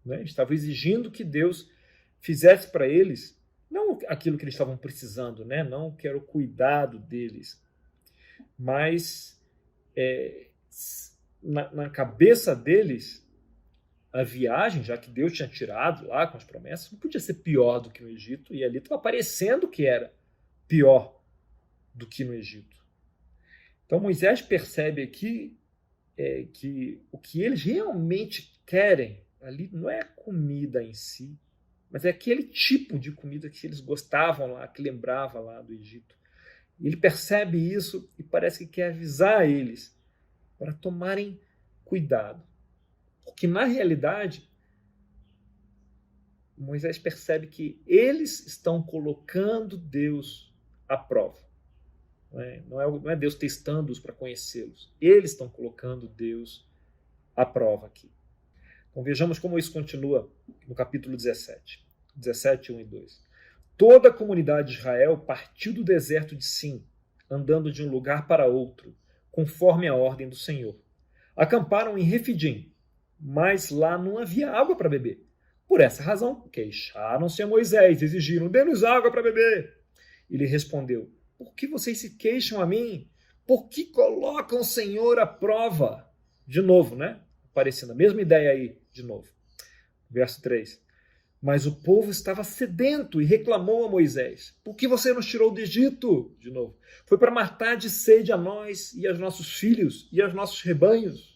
Speaker 9: Né? Eles estavam exigindo que Deus fizesse para eles, não aquilo que eles estavam precisando, né? Não que era o cuidado deles, mas na cabeça deles, a viagem, já que Deus tinha tirado lá com as promessas, não podia ser pior do que no Egito, e ali estava parecendo que era pior do que no Egito. Então Moisés percebe aqui que o que eles realmente querem ali não é a comida em si, mas é aquele tipo de comida que eles gostavam lá, que lembrava lá do Egito. E ele percebe isso e parece que quer avisar eles para tomarem cuidado. Porque, na realidade, Moisés percebe que eles estão colocando Deus à prova. Não é Deus testando-os para conhecê-los. Eles estão colocando Deus à prova aqui. Então, vejamos como isso continua no capítulo 17, 1 e 2. Toda a comunidade de Israel partiu do deserto de Sim, andando de um lugar para outro, conforme a ordem do Senhor. Acamparam em Refidim, mas lá não havia água para beber. Por essa razão, queixaram-se a Moisés, exigiram, dê-nos água para beber. Ele respondeu, por que vocês se queixam a mim? Por que colocam o Senhor à prova? De novo, né? Aparecendo a mesma ideia aí, de novo. Verso 3. Mas o povo estava sedento e reclamou a Moisés. Por que você nos tirou do Egito? De novo. Foi para matar de sede a nós e aos nossos filhos e aos nossos rebanhos.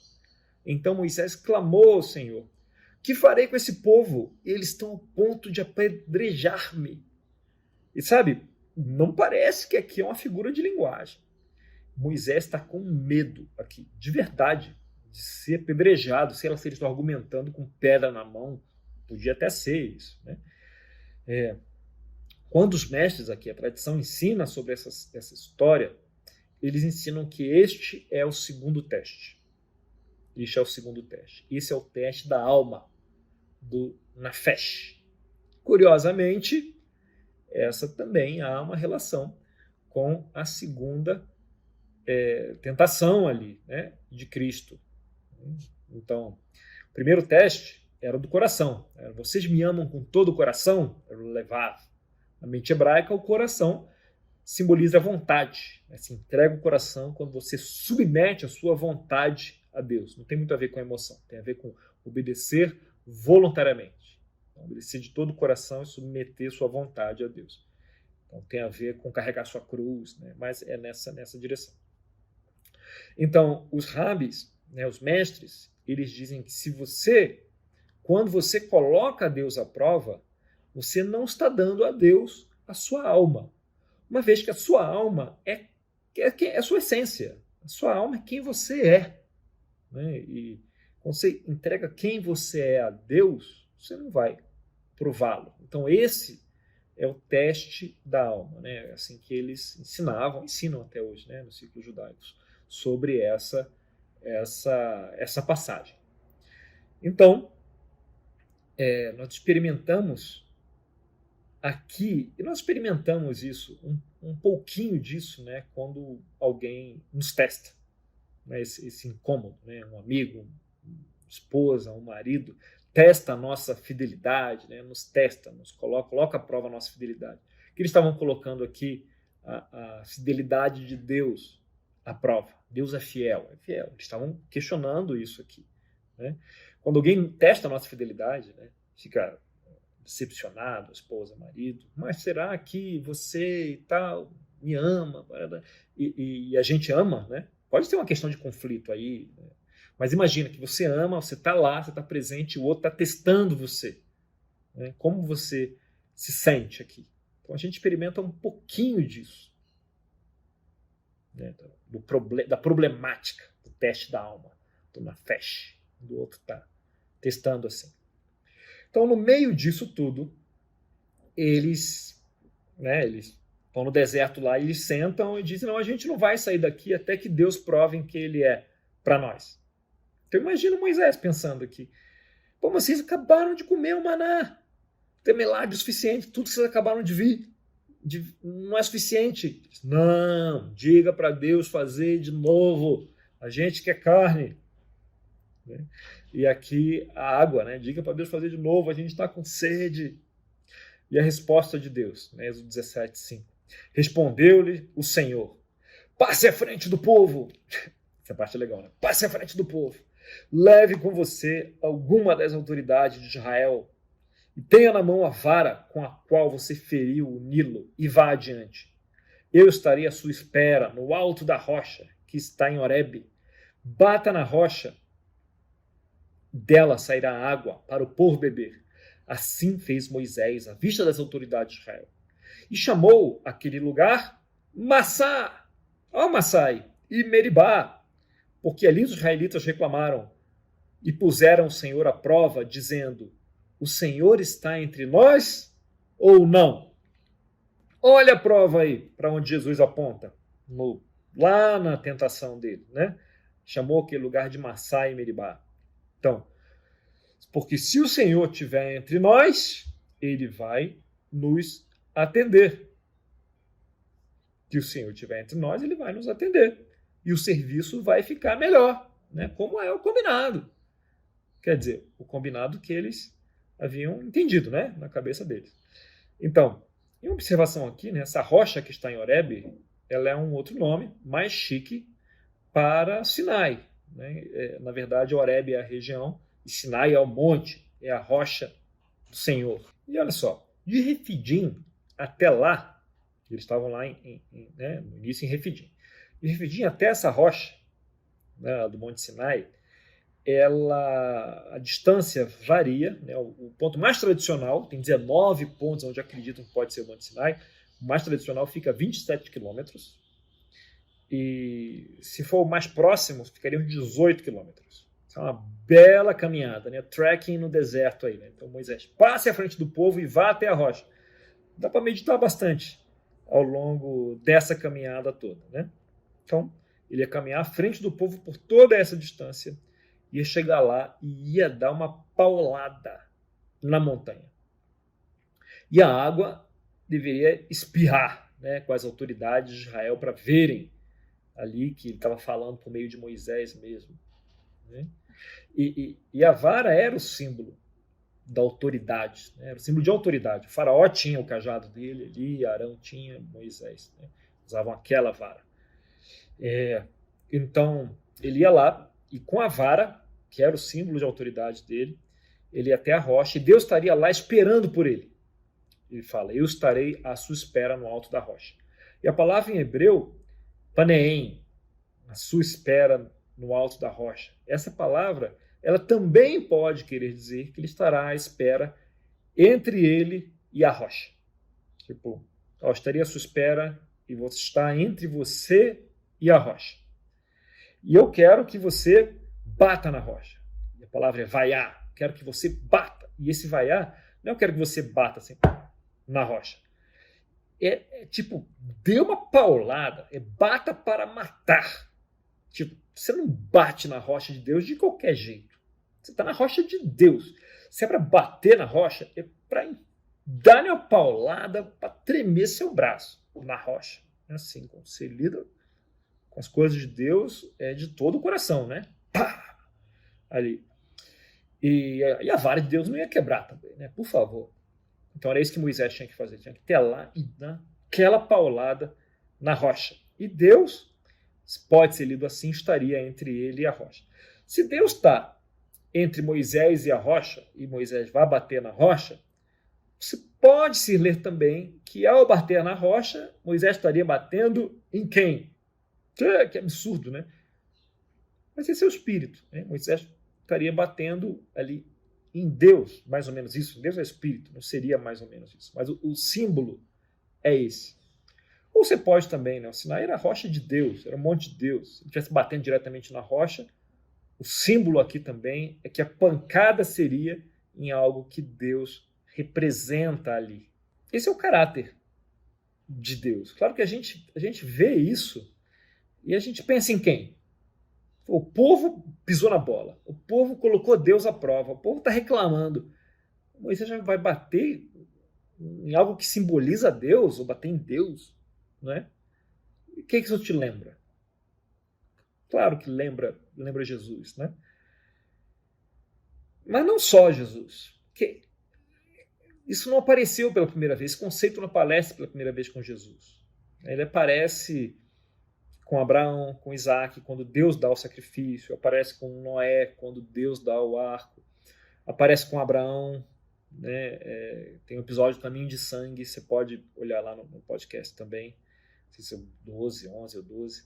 Speaker 9: Então Moisés clamou ao Senhor. Que farei com esse povo? Eles estão a ponto de apedrejar-me. E sabe, não parece que aqui é uma figura de linguagem. Moisés está com medo aqui, de verdade, de ser apedrejado. Sei lá se eles estão argumentando com pedra na mão. Podia até ser isso, né? Quando os mestres aqui, a tradição ensina sobre essa história, eles ensinam que este é o segundo teste. Este é o segundo teste. Esse é o teste da alma, do Nafesh. Curiosamente, essa também há uma relação com a segunda tentação ali, né, de Cristo. Então, o primeiro teste era do coração. Vocês me amam com todo o coração? Era o levar. Na mente hebraica, o coração simboliza a vontade. Se entrega o coração quando você submete a sua vontade a Deus. Não tem muito a ver com a emoção. Tem a ver com obedecer voluntariamente. Então, obedecer de todo o coração e submeter sua vontade a Deus. Então tem a ver com carregar sua cruz, né? Mas é nessa direção. Então, os rabis, né, os mestres, eles dizem que quando você coloca Deus à prova, você não está dando a Deus a sua alma. Uma vez que a sua alma é a sua essência. A sua alma é quem você é. Né? E quando você entrega quem você é a Deus, você não vai prová-lo. Então esse é o teste da alma. Né? Assim que eles ensinam até hoje, né, nos ciclos judaicos, sobre essa passagem. Então, nós experimentamos aqui, e nós experimentamos isso, um pouquinho disso, né, quando alguém nos testa, né, esse incômodo, né, um amigo, uma esposa, um marido, testa a nossa fidelidade, né, nos testa, nos coloca à prova a nossa fidelidade. Que eles estavam colocando aqui a fidelidade de Deus à prova. Deus é fiel, Eles estavam questionando isso aqui. Né? Quando alguém testa a nossa fidelidade, né, fica decepcionado, esposa, marido, mas será que você e tal me ama? E a gente ama, né? Pode ter uma questão de conflito aí, né? Mas imagina que você ama, você está lá, você está presente, e o outro está testando você. Né? Como você se sente aqui? Então a gente experimenta um pouquinho disso. Né? Da problemática do teste da alma, do nafesh, do outro está testando assim. Então, no meio disso tudo, eles estão no deserto lá, eles sentam e dizem, não, a gente não vai sair daqui até que Deus prove que ele é para nós. Então imagina Moisés pensando aqui, pô, vocês acabaram de comer o maná, tem milagre suficiente, tudo que vocês acabaram de vir, não é suficiente. Não, diga para Deus fazer de novo, a gente quer carne. Né? E aqui a água, né? Diga para Deus fazer de novo, a gente está com sede. E a resposta de Deus, né? Êxodo 17:5. Respondeu-lhe o Senhor, passe à frente do povo. Essa parte é legal, né? Passe à frente do povo. Leve com você alguma das autoridades de Israel e tenha na mão a vara com a qual você feriu o Nilo e vá adiante. Eu estarei à sua espera no alto da rocha que está em Horebe. Bata na rocha, dela sairá água para o povo beber. Assim fez Moisés à vista das autoridades de Israel. E chamou aquele lugar Massá, Massai, e Meribá, porque ali os israelitas reclamaram e puseram o Senhor à prova, dizendo, o Senhor está entre nós ou não? Olha a prova aí, para onde Jesus aponta, lá na tentação dele, né? Chamou aquele lugar de Massá e Meribá. Então, porque se o Senhor estiver entre nós, ele vai nos atender. Se o Senhor estiver entre nós, ele vai nos atender. E o serviço vai ficar melhor, né? Como é o combinado. Quer dizer, o combinado que eles haviam entendido, né? Na cabeça deles. Então, em observação aqui, né? Essa rocha que está em Horebe, ela é um outro nome, mais chique, para Sinai. Né? Na verdade, Horebe é a região, e Sinai é o monte, é a rocha do Senhor. E olha só, de Refidim até lá, eles estavam lá no início em Refidim. De Refidim até essa rocha, né, do Monte Sinai, a distância varia. Né, o ponto mais tradicional, tem 19 pontos onde acreditam que pode ser o Monte Sinai, o mais tradicional fica a 27 quilômetros, e se for o mais próximo, ficariam 18 quilômetros. É uma bela caminhada, né? Trekking no deserto aí, né? Então Moisés passe à frente do povo e vá até a rocha. Dá para meditar bastante ao longo dessa caminhada toda, né? Então ele ia caminhar à frente do povo por toda essa distância, ia chegar lá e ia dar uma paulada na montanha. E a água deveria espirrar, né, com as autoridades de Israel para verem ali que ele estava falando por meio de Moisés mesmo, né? E a vara era o símbolo da autoridade, né? Era o símbolo de autoridade. O faraó tinha o cajado dele ali, Arão tinha, Moisés, né? Usavam aquela vara. Então, ele ia lá e com a vara, que era o símbolo de autoridade dele, ele ia até a rocha e Deus estaria lá esperando por ele. Ele fala, eu estarei à sua espera no alto da rocha. E a palavra em hebreu, paneim, à sua espera no alto da rocha. Essa palavra, ela também pode querer dizer que ele estará à espera entre ele e a rocha. Tipo, eu estaria à sua espera e vou estar entre você e a rocha. E eu quero que você bata na rocha. E a palavra é vaiá. Quero que você bata. E esse vaiá, não eu quero que você bata assim, na rocha. Tipo, dê uma paulada. Bata para matar. Tipo, você não bate na rocha de Deus de qualquer jeito. Você está na rocha de Deus. Se é para bater na rocha, é para dar-lhe uma paulada para tremer seu braço na rocha. Assim, como você lida com as coisas de Deus, é de todo o coração, né? Pá! Ali. E a vara de Deus não ia quebrar também, né? Por favor. Então era isso que Moisés tinha que fazer. Tinha que ter lá e dar aquela paulada na rocha. E Deus, pode ser lido assim, estaria entre ele e a rocha. Se Deus está entre Moisés e a rocha, e Moisés vai bater na rocha, você pode se ler também que ao bater na rocha, Moisés estaria batendo em quem? Que absurdo, né? Mas esse é o espírito, né? Moisés estaria batendo ali em Deus, mais ou menos isso. Deus é espírito, não seria mais ou menos isso. Mas o símbolo é esse. Ou você pode também, né? O Sinai era a rocha de Deus, era um monte de Deus. Se ele estivesse batendo diretamente na rocha, o símbolo aqui também é que a pancada seria em algo que Deus representa ali. Esse é o caráter de Deus. Claro que a gente vê isso e a gente pensa em quem? O povo pisou na bola, o povo colocou Deus à prova, o povo está reclamando. Moisés já vai bater em algo que simboliza Deus, ou bater em Deus, não é? O que isso te lembra? Claro que lembra Jesus, né? Mas não só Jesus. Porque isso não apareceu pela primeira vez, esse conceito não aparece pela primeira vez com Jesus. Ele aparece com Abraão, com Isaac, quando Deus dá o sacrifício, aparece com Noé, quando Deus dá o arco, aparece com Abraão, né? Tem um episódio Caminho de Sangue, você pode olhar lá no podcast também, não sei se é 12, 11 ou 12.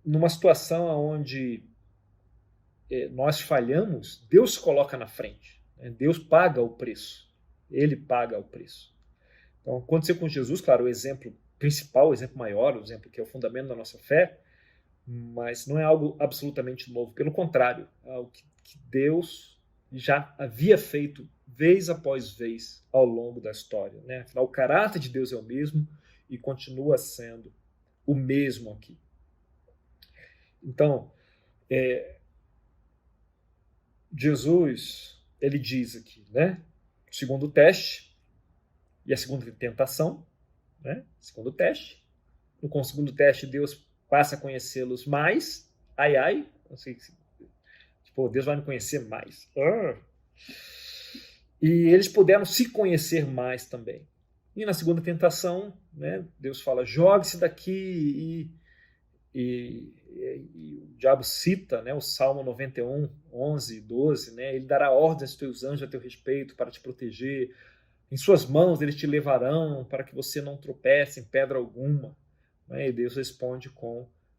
Speaker 9: Numa situação onde nós falhamos, Deus se coloca na frente, né? Deus paga o preço, Ele paga o preço. Então, aconteceu com Jesus, claro, o exemplo principal, o exemplo maior, o exemplo que é o fundamento da nossa fé, mas não é algo absolutamente novo. Pelo contrário, é algo que Deus já havia feito vez após vez ao longo da história, né? Afinal, o caráter de Deus é o mesmo e continua sendo o mesmo aqui. Então, Jesus, ele diz aqui, né? O segundo teste e a segunda tentação, né? Segundo teste. Com o segundo teste, Deus passa a conhecê-los mais. Ai, não sei se... Tipo, Deus vai me conhecer mais. E eles puderam se conhecer mais também. E na segunda tentação, né? Deus fala, jogue-se daqui e o diabo cita, né, o Salmo 91, 11, 12, né, ele dará ordens aos teus anjos a teu respeito para te proteger, em suas mãos eles te levarão para que você não tropece em pedra alguma, né, e Deus responde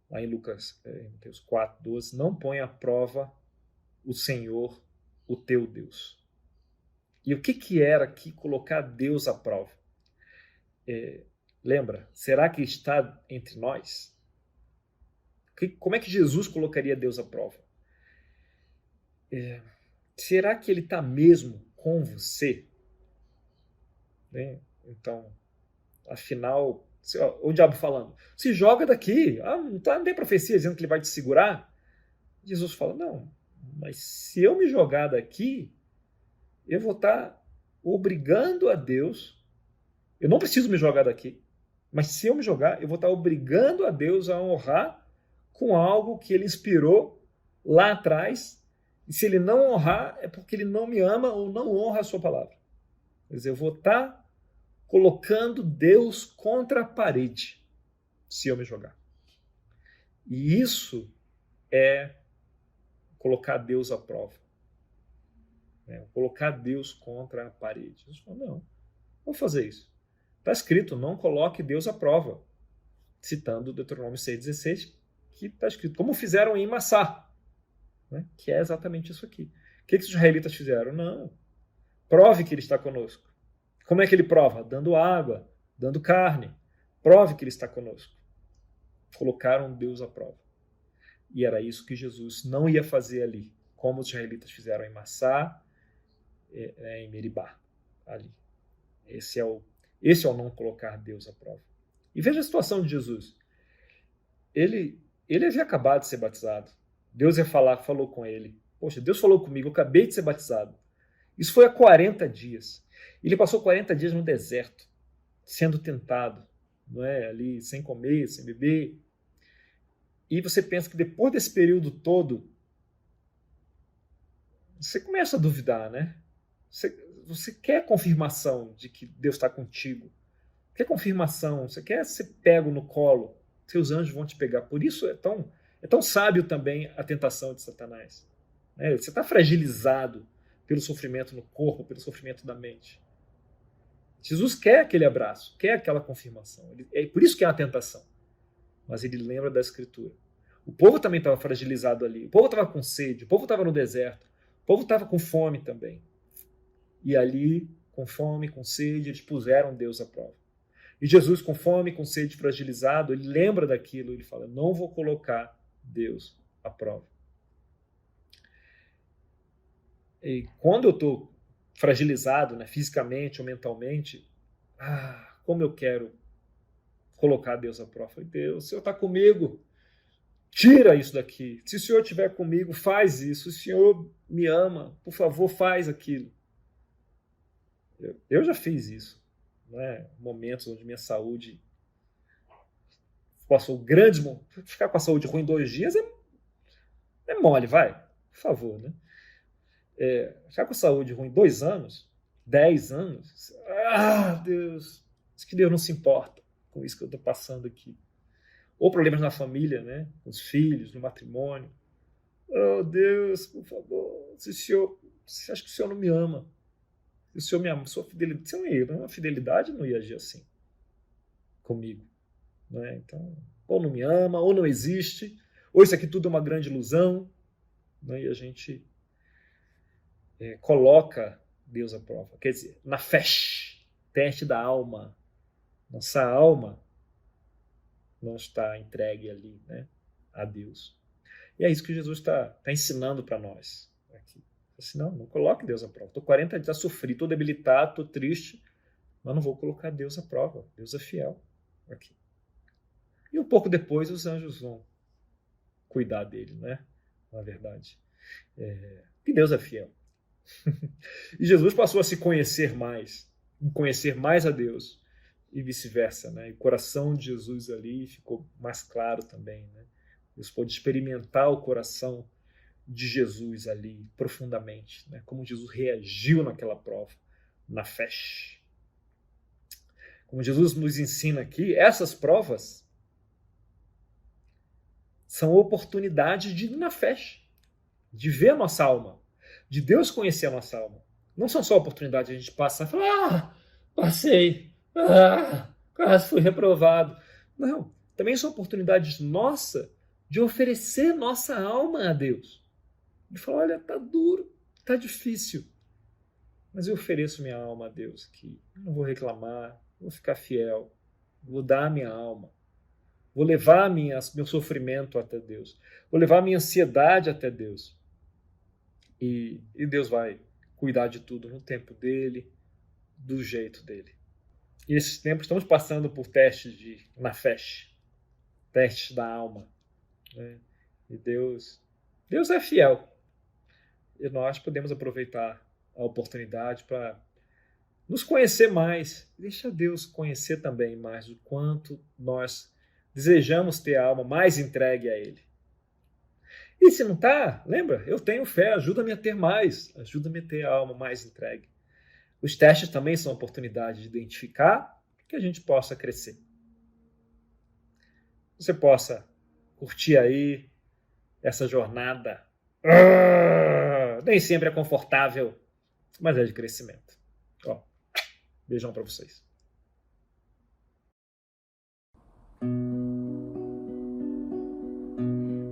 Speaker 9: lá em Mateus 4, 12, não põe à prova o Senhor, o teu Deus. E o que era aqui colocar Deus à prova? Lembra, será que está entre nós? Como é que Jesus colocaria Deus à prova? Será que ele está mesmo com você? Né? Então, afinal, o diabo falando, se joga daqui, não tem profecia dizendo que ele vai te segurar? Jesus fala, não, mas se eu me jogar daqui, eu vou estar obrigando a Deus, eu não preciso me jogar daqui, mas se eu me jogar, eu vou estar obrigando a Deus a honrar com algo que ele inspirou lá atrás, e se ele não honrar, é porque ele não me ama ou não honra a sua palavra. Quer dizer, eu vou estar colocando Deus contra a parede, se eu me jogar. E isso é colocar Deus à prova. Colocar Deus contra a parede. Jesus falou, não, vou fazer isso. Está escrito, não coloque Deus à prova. Citando Deuteronômio 6,16, que está escrito, como fizeram em Massá, né? Que é exatamente isso aqui. O que os israelitas fizeram? Não. Prove que ele está conosco. Como é que ele prova? Dando água, dando carne. Prove que ele está conosco. Colocaram Deus à prova. E era isso que Jesus não ia fazer ali, como os israelitas fizeram em Massá, em Meribá. Ali. Esse é o não colocar Deus à prova. E veja a situação de Jesus. Ele havia acabado de ser batizado. Deus falou com ele. Poxa, Deus falou comigo, eu acabei de ser batizado. Isso foi há 40 dias. Ele passou 40 dias no deserto, sendo tentado, não é? Ali, sem comer, sem beber. E você pensa que depois desse período todo, você começa a duvidar, né? Você quer confirmação de que Deus está contigo. Quer confirmação, você quer ser pego no colo. Seus anjos vão te pegar. Por isso é tão sábio também a tentação de Satanás. Você está fragilizado pelo sofrimento no corpo, pelo sofrimento da mente. Jesus quer aquele abraço, quer aquela confirmação. É por isso que é a tentação. Mas ele lembra da Escritura. O povo também estava fragilizado ali. O povo estava com sede, o povo estava no deserto, o povo estava com fome também. E ali, com fome, com sede, eles puseram Deus à prova. E Jesus, com fome, com sede, fragilizado, ele lembra daquilo, ele fala, não vou colocar Deus à prova. E quando eu estou fragilizado, né, fisicamente ou mentalmente, como eu quero colocar Deus à prova. Deus, o Senhor está comigo, tira isso daqui. Se o Senhor estiver comigo, faz isso. Se o Senhor me ama, por favor, faz aquilo. Eu já fiz isso. Né? Momentos onde minha saúde passou grandes momentos. Ficar com a saúde ruim 2 dias é mole, vai. Por favor, né? Ficar com a saúde ruim 2 anos, 10 anos, Deus, diz que Deus não se importa com isso que eu estou passando aqui. Ou problemas na família, né? Com os filhos, no matrimônio. Oh, Deus, por favor, se acha que o Senhor não me ama, se o Senhor me ama, sua fidelidade, se eu não ia, a fidelidade não ia agir assim comigo. Né? Então, ou não me ama, ou não existe, ou isso aqui tudo é uma grande ilusão, né? E a gente coloca Deus à prova. Quer dizer, na fé, teste da alma. Nossa alma não está entregue ali, né, a Deus. E é isso que Jesus está ensinando para nós aqui. Assim, não coloque Deus à prova. Estou 40 dias, sofri, estou debilitado, estou triste, mas não vou colocar Deus à prova. Deus é fiel aqui. E um pouco depois os anjos vão cuidar dele, né? Na verdade. E Deus é fiel. E Jesus passou a se conhecer mais a Deus e vice-versa, né? E o coração de Jesus ali ficou mais claro também, né? Deus pôde experimentar o coração de Jesus ali profundamente, né? Como Jesus reagiu naquela prova, na fé. Como Jesus nos ensina aqui, essas provas são oportunidades de ir na fé, de ver a nossa alma, de Deus conhecer a nossa alma. Não são só oportunidades de a gente passar e falar, passei, quase fui reprovado. Não, também são oportunidades nossas de oferecer nossa alma a Deus. De falar, olha, tá duro, tá difícil, mas eu ofereço minha alma a Deus aqui. Não vou reclamar, vou ficar fiel, vou dar minha alma, vou levar meu sofrimento até Deus, vou levar minha ansiedade até Deus. E Deus vai cuidar de tudo no tempo dele, do jeito dele. E esses tempos estamos passando por testes na fé, testes da alma. Né? E Deus é fiel. E nós podemos aproveitar a oportunidade para nos conhecer mais. Deixa Deus conhecer também mais o quanto nós desejamos ter a alma mais entregue a Ele. E se não está, lembra? Eu tenho fé, ajuda-me a ter mais, ajuda-me a ter a alma mais entregue. Os testes também são oportunidade de identificar que a gente possa crescer. Você possa curtir aí essa jornada. Nem sempre é confortável, mas é de crescimento. Beijão para vocês.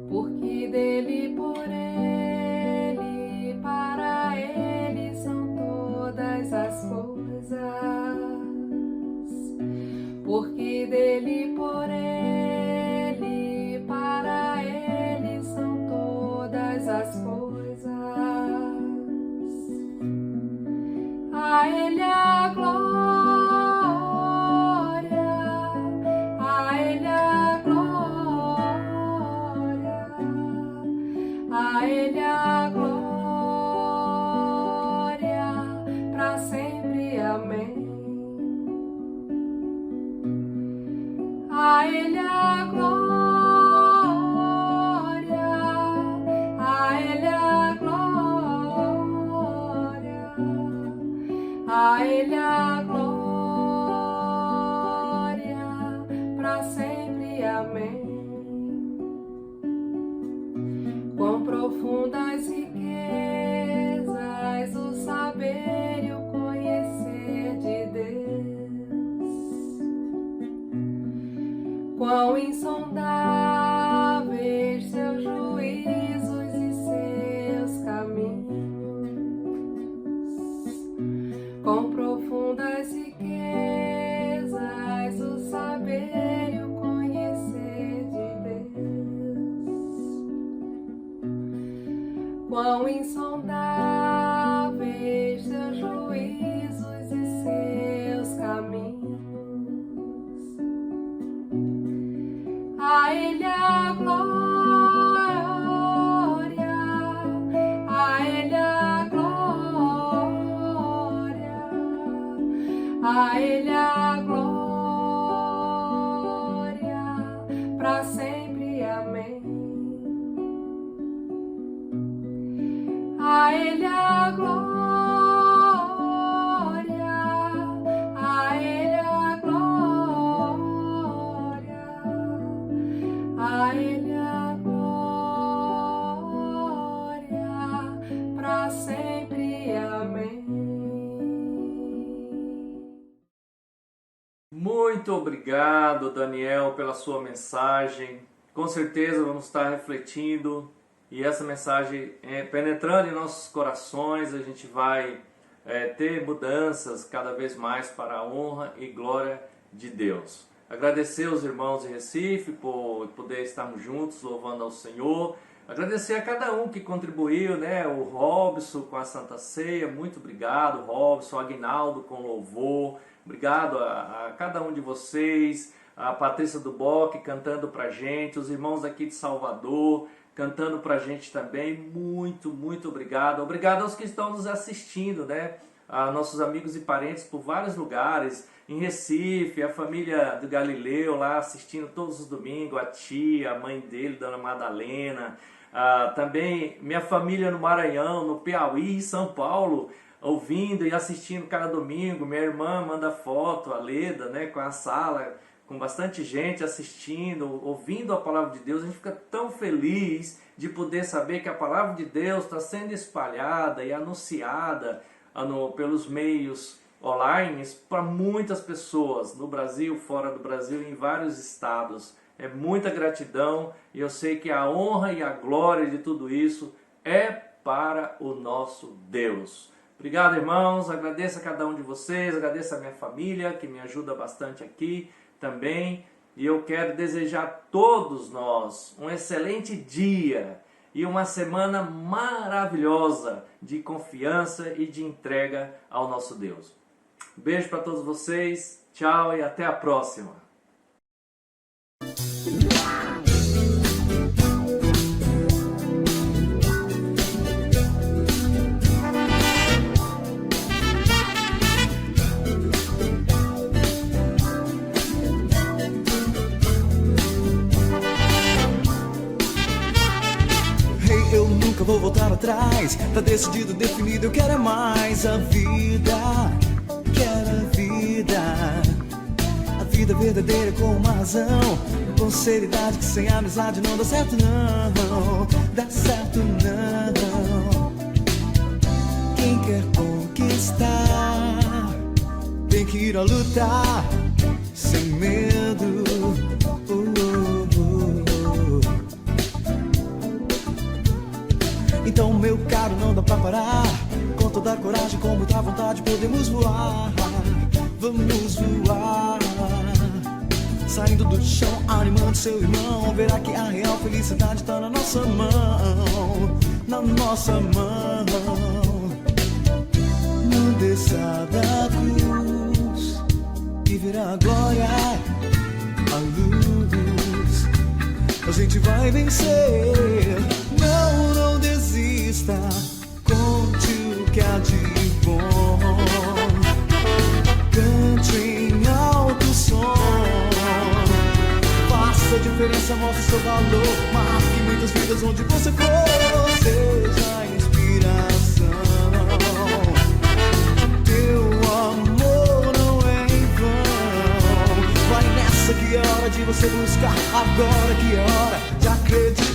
Speaker 6: Porque dele, por ele, para ele são todas as coisas. Porque dele, por ele, para ele são todas as coisas. A ele a glória, a ele a glória, a ele a glória, para sempre, amém. A ele a glória, a ele a glória, a ele a glória, para sempre, amém. Quão profundas riquezas o saber e o conhecer de Deus, quão insondáveis a Ele a glória, a Ele a glória, para sempre, amém. A Ele a glória, a Ele a glória, a Ele a glória, para sempre, amém.
Speaker 8: Muito obrigado, Daniel, pela sua mensagem. Com certeza vamos estar refletindo e essa mensagem penetrando em nossos corações, a gente vai ter mudanças cada vez mais para a honra e glória de Deus. Agradecer aos irmãos de Recife por poder estarmos juntos louvando ao Senhor. Agradecer a cada um que contribuiu, né? O Robson com a Santa Ceia, muito obrigado, Robson, o Aguinaldo com louvor, obrigado a cada um de vocês, a Patrícia do Boque cantando pra gente, os irmãos aqui de Salvador cantando pra gente também, muito, muito obrigado. Obrigado aos que estão nos assistindo, né? A nossos amigos e parentes por vários lugares, em Recife, a família do Galileu lá assistindo todos os domingos, a tia, a mãe dele, Dona Madalena, também minha família no Maranhão, no Piauí, em São Paulo, ouvindo e assistindo cada domingo. Minha irmã manda foto, a Leda, né, com a sala, com bastante gente assistindo, ouvindo a palavra de Deus. A gente fica tão feliz de poder saber que a palavra de Deus está sendo espalhada e anunciada pelos meios online para muitas pessoas no Brasil, fora do Brasil, em vários estados. É muita gratidão e eu sei que a honra e a glória de tudo isso é para o nosso Deus. Obrigado, irmãos, agradeço a cada um de vocês, agradeço a minha família que me ajuda bastante aqui também, e eu quero desejar a todos nós um excelente dia e uma semana maravilhosa de confiança e de entrega ao nosso Deus. Beijo para todos vocês, tchau e até a próxima.
Speaker 10: Vou voltar atrás, tá decidido, definido, eu quero é mais a vida, quero a vida verdadeira com uma razão, com seriedade que sem amizade não dá certo não, dá certo não. Quem quer conquistar, tem que ir a lutar, sem medo. Então, meu caro, não dá pra parar. Com toda a coragem, com muita vontade, podemos voar. Vamos voar. Saindo do chão, animando seu irmão. Verá que a real felicidade tá na nossa mão. Na nossa mão. Não desça da cruz e verá a glória, a luz. A gente vai vencer. Não desista, conte o que há de bom. Cante em alto som. Faça a diferença, mostre seu valor. Marque muitas vidas onde você for. Seja a inspiração. Teu amor não é em vão. Vai nessa que é hora de você buscar. Agora que é hora de acreditar.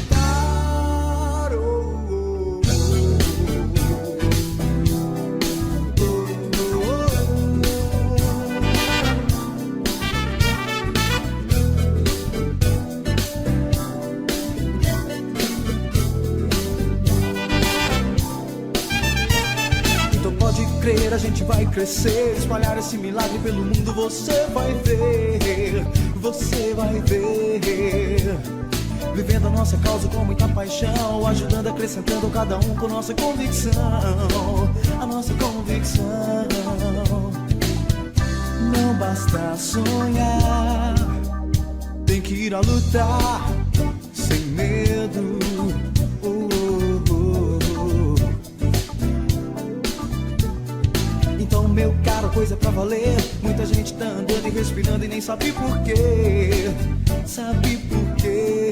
Speaker 10: A gente vai crescer, espalhar esse milagre pelo mundo. Você vai ver, você vai ver. Vivendo a nossa causa com muita paixão, ajudando, acrescentando cada um com nossa convicção. A nossa convicção. Não basta sonhar, tem que ir a lutar, sem coisa pra valer. Muita gente tá andando e respirando e nem sabe por quê. Sabe por quê?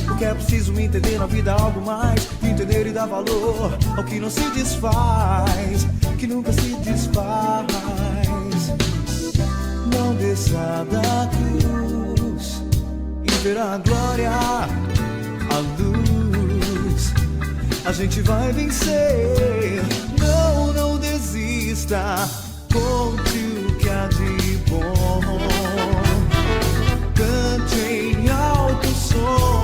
Speaker 10: Porque é preciso entender na vida algo mais. Entender e dar valor ao que não se desfaz, que nunca se desfaz. Não desça da cruz e ver a glória, a luz. A gente vai vencer. Não, não desista. Conte o que há de bom. Cante em alto som.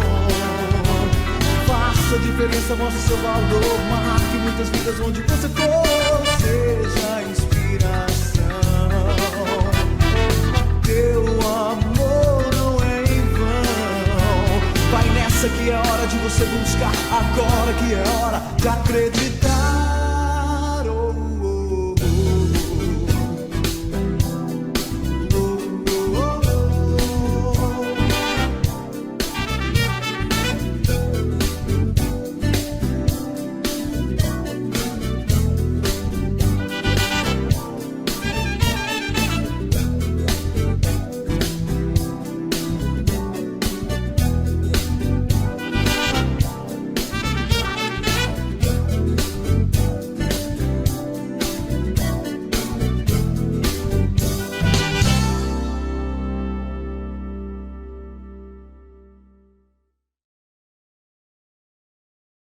Speaker 10: Faça a diferença, mostre seu valor. Marque muitas vidas onde você for. Seja a inspiração. Teu amor não é em vão. Vai nessa que é hora de você buscar. Agora que é hora de acreditar.